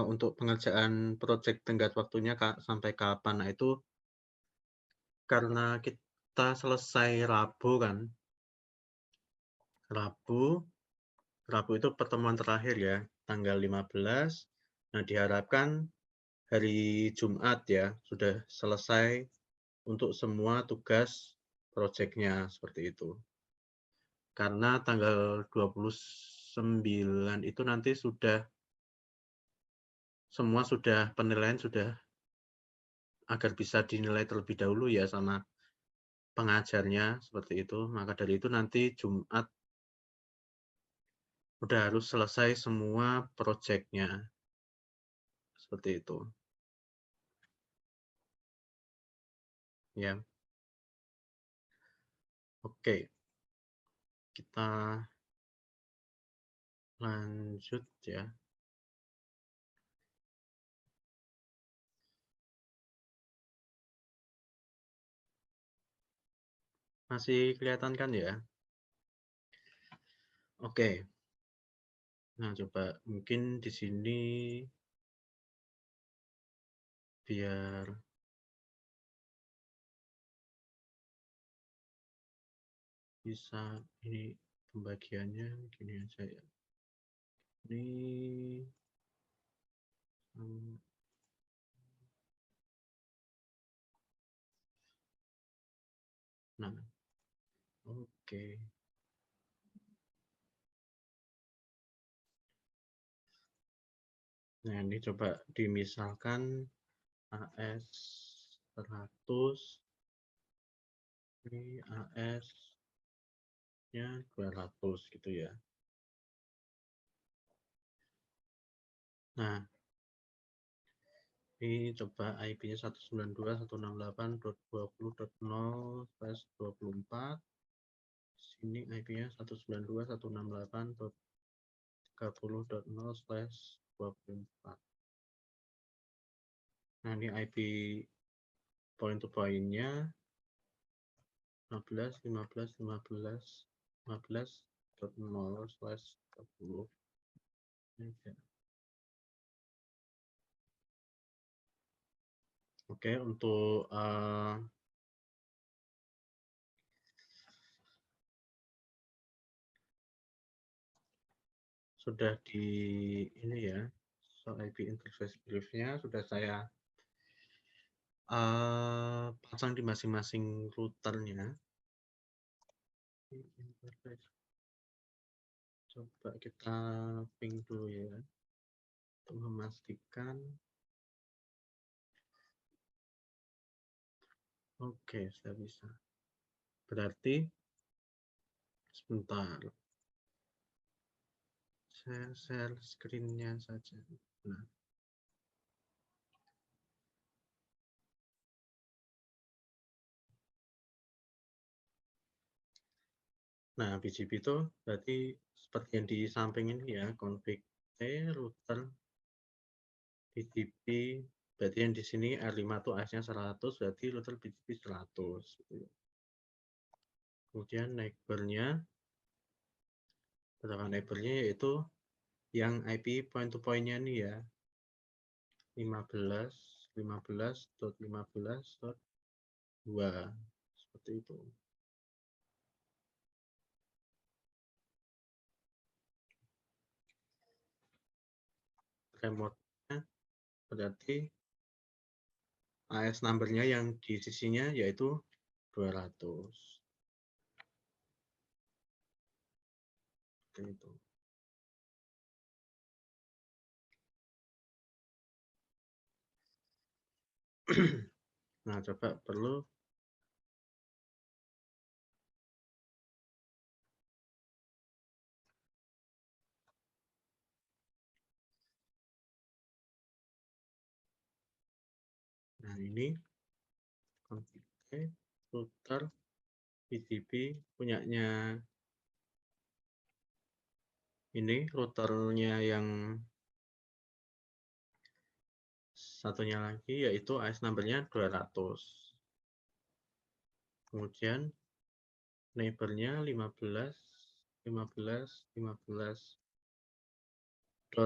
untuk pengerjaan proyek tenggat waktunya sampai kapan? Nah, itu karena kita selesai Rabu kan, Rabu, Rabu itu pertemuan terakhir ya, tanggal 15. Nah, diharapkan hari Jumat ya, sudah selesai untuk semua tugas proyeknya, seperti itu. Karena tanggal 29 itu nanti semua penilaian sudah agar bisa dinilai terlebih dahulu ya sama pengajarnya, seperti itu. Maka dari itu nanti Jumat udah harus selesai semua proyeknya, seperti itu. Ya, oke. Kita lanjut ya. Masih kelihatan kan ya? Oke. Nah, coba mungkin di sini biar bisa ini pembagiannya gini aja ya. Ini nah, oke. Nah, ini coba dimisalkan AS 100, ini AS-nya 200 gitu ya. Nah, ini coba IP-nya 192.168.20.0/24. Sini IP-nya 192.168.30.0/24. Nah, ini IP point to point-nya 15, 15, 15, 15.0/30. Oke, untuk sudah di ini ya, so IP interface brief-nya sudah saya pasang di masing-masing routernya. Coba kita ping dulu ya, untuk memastikan. Oke, sudah bisa. Berarti sebentar, saya share screen-nya saja. Nah, BGP itu berarti seperti yang di samping ini ya, config router BGP, berarti yang di sini R5 tuh AS-nya 100, berarti router BGP 100 gitu ya. Kemudian neighbor-nya, berdasarkan neighbor-nya yaitu yang IP point to point-nya nih ya, 15, 15.15.2, seperti itu. Remote-nya berarti AS number-nya yang di sisinya yaitu 200. Seperti itu. Nah, coba perlu nah ini config router BGP punyanya ini routernya yang satunya lagi yaitu AS number-nya 200. kemudian neighbor-nya 15, 15, 15.1,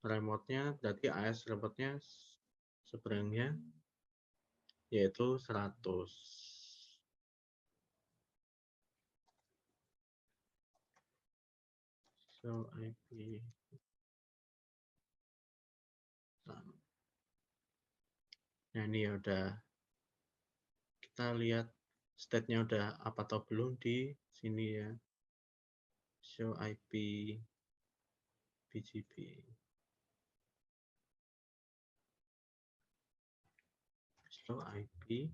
remote-nya berarti AS remote-nya sebenarnya yaitu 100. So IP. Nah ini ya udah, kita lihat state-nya udah apa atau belum di sini ya. Show IP BGP. Show IP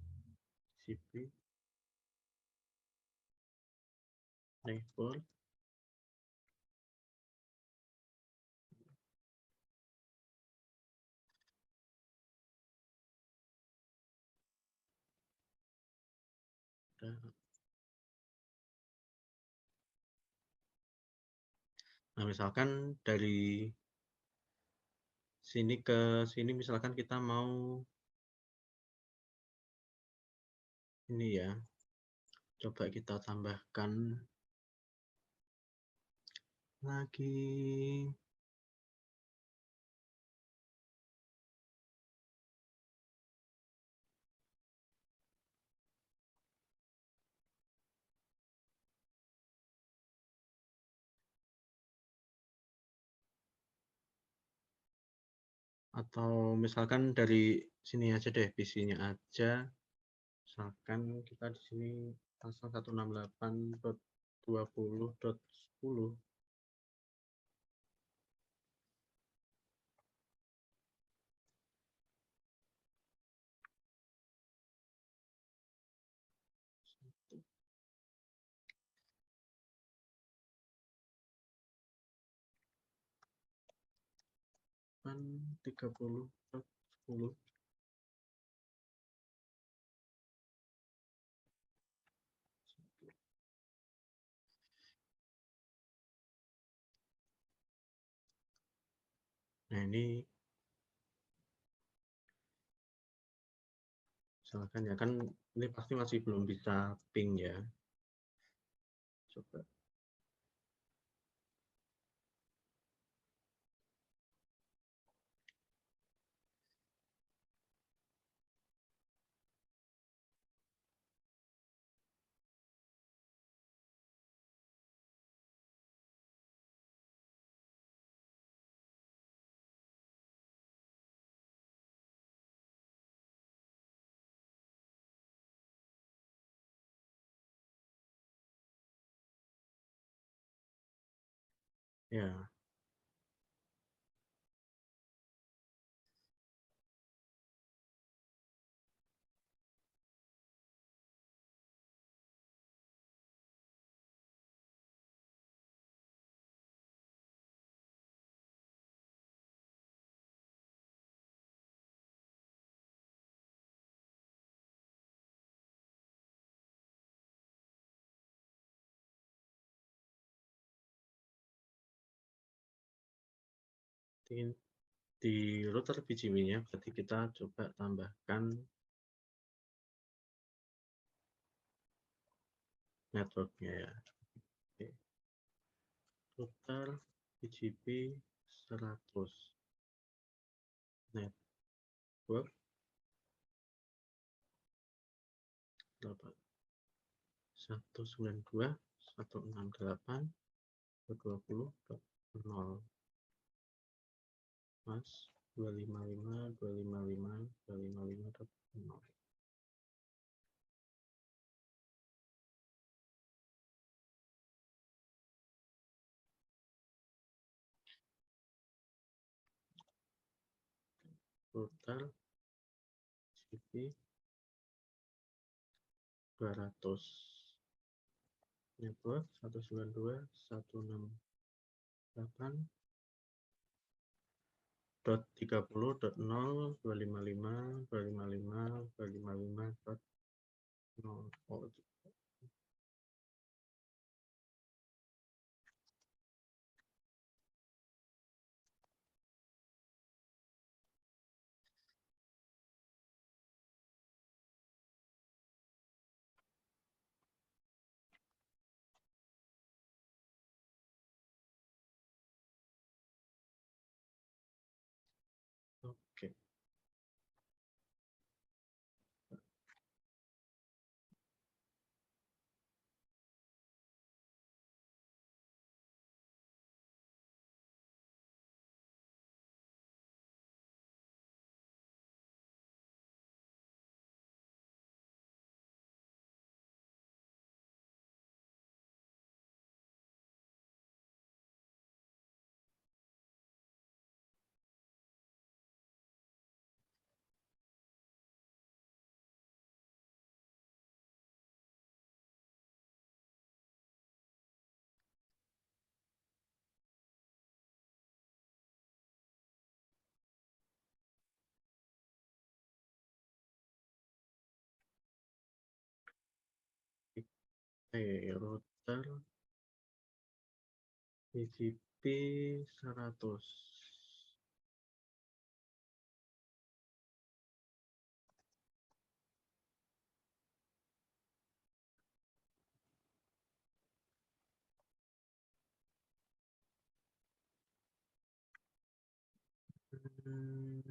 BGP neighbor. Nah misalkan dari sini ke sini misalkan kita mau ini ya, coba kita tambahkan lagi. Atau misalkan dari sini aja deh, PC-nya aja. Misalkan kita di sini pasal 168.20.10. Kan 30.10. Nah ini misalkan ya, kan ini pasti masih belum bisa ping ya. Coba ya. Di router BGP-nya berarti kita coba tambahkan networknya ya. Oke. Router BGP 100 network 192.168.20.0 mas 255.255.255.0. Router BGP 200 network 192.168 .30.0 oh, Router BGP 100. Hmm,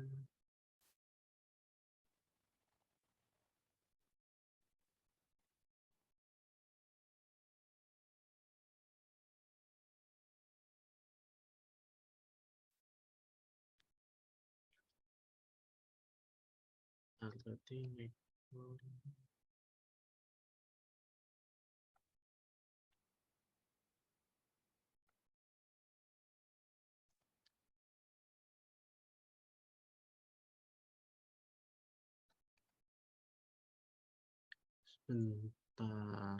berarti sebentar.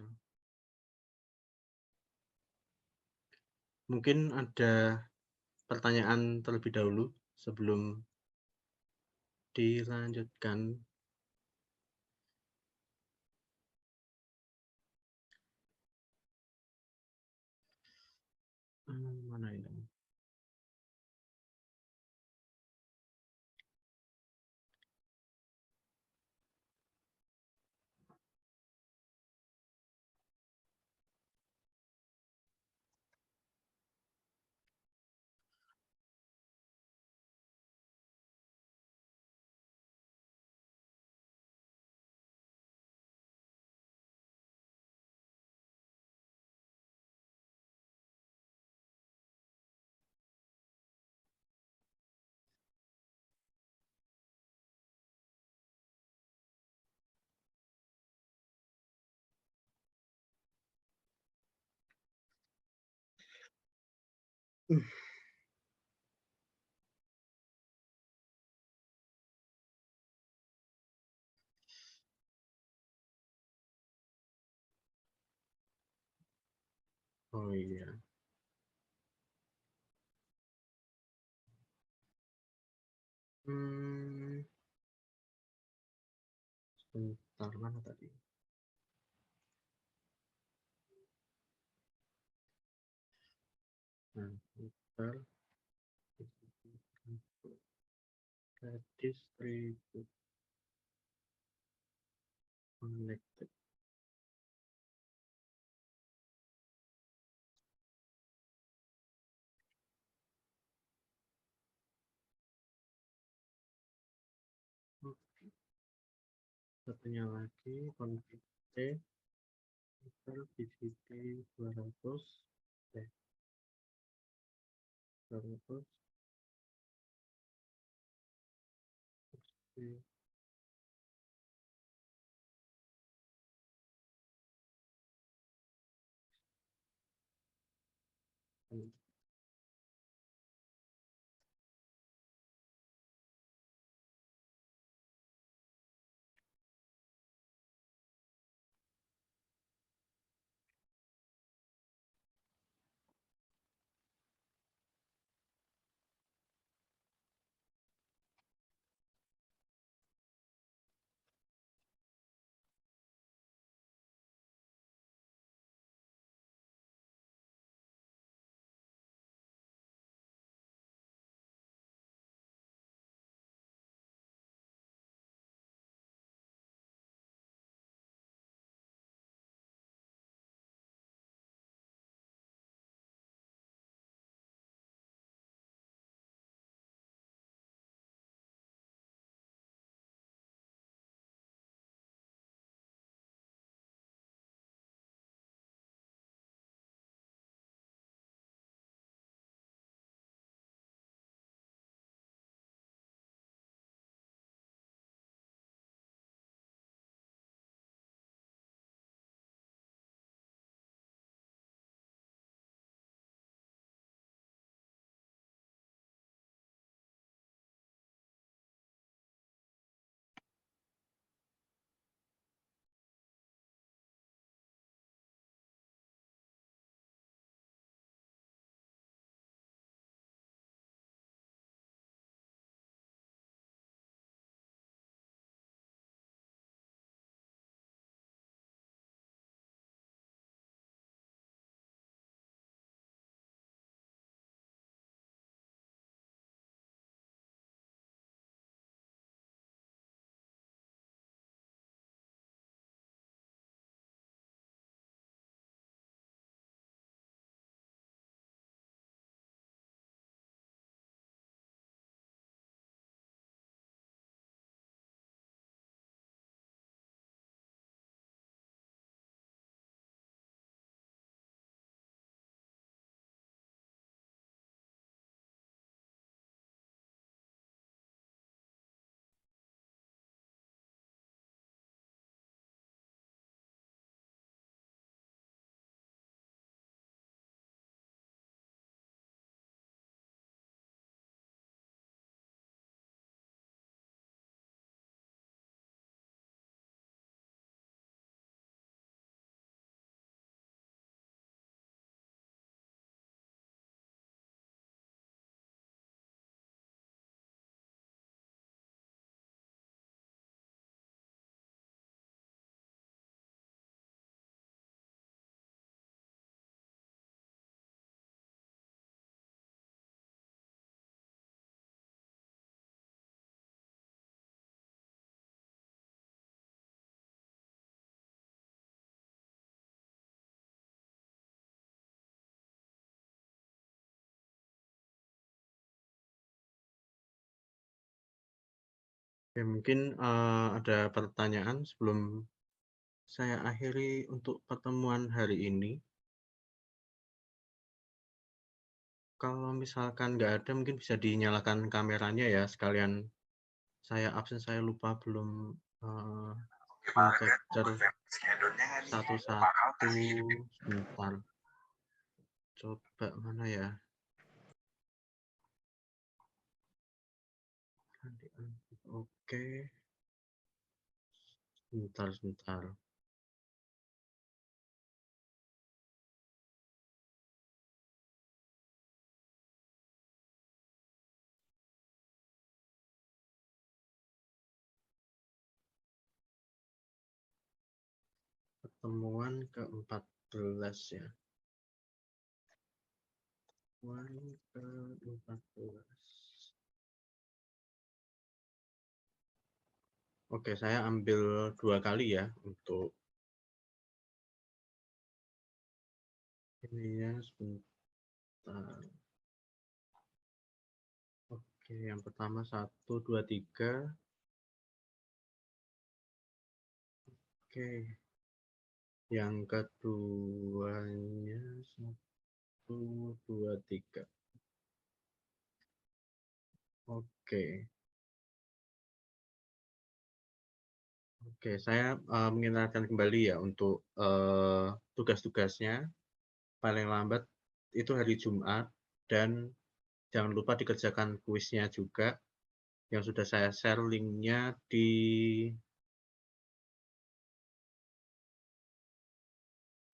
Mungkin ada pertanyaan terlebih dahulu sebelum dilanjutkan. Mana ini? Oh iya. Hmm, sebentar mana tadi? Nah, sebentar. Distribute connected. Satunya lagi config T BGP 200 200 Oke, mungkin, ada pertanyaan sebelum saya akhiri untuk pertemuan hari ini. Kalau misalkan nggak ada, mungkin bisa dinyalakan kameranya ya, sekalian saya absen, saya lupa belum, eee, men-capture satu-satu. Sebentar, coba mana ya? Oke, sebentar. Pertemuan ke-14 ya. Pertemuan ke-14. Oke, saya ambil 2 kali ya untuk ini ya, sebentar. Oke, yang pertama 1, 2, 3. Oke, yang keduanya 1, 2, 3. Oke. Oke, saya, mengingatkan kembali ya untuk, tugas-tugasnya. Paling lambat itu hari Jumat, dan jangan lupa dikerjakan kuisnya juga, yang sudah saya share linknya di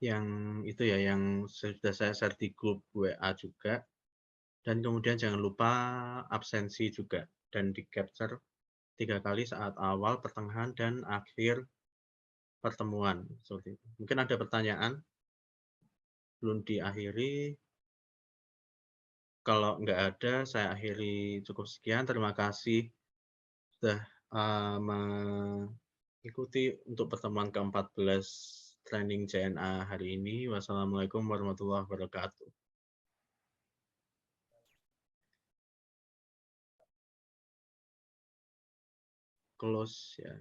yang itu ya, yang sudah saya share di grup WA juga. Dan kemudian jangan lupa absensi juga, dan di-capture 3 kali saat awal, pertengahan, dan akhir pertemuan, seperti itu. Mungkin ada pertanyaan? Belum diakhiri? Kalau nggak ada, saya akhiri cukup sekian. Terima kasih sudah, mengikuti untuk pertemuan ke-14 training JNA hari ini. Wassalamualaikum warahmatullahi wabarakatuh. Close ya.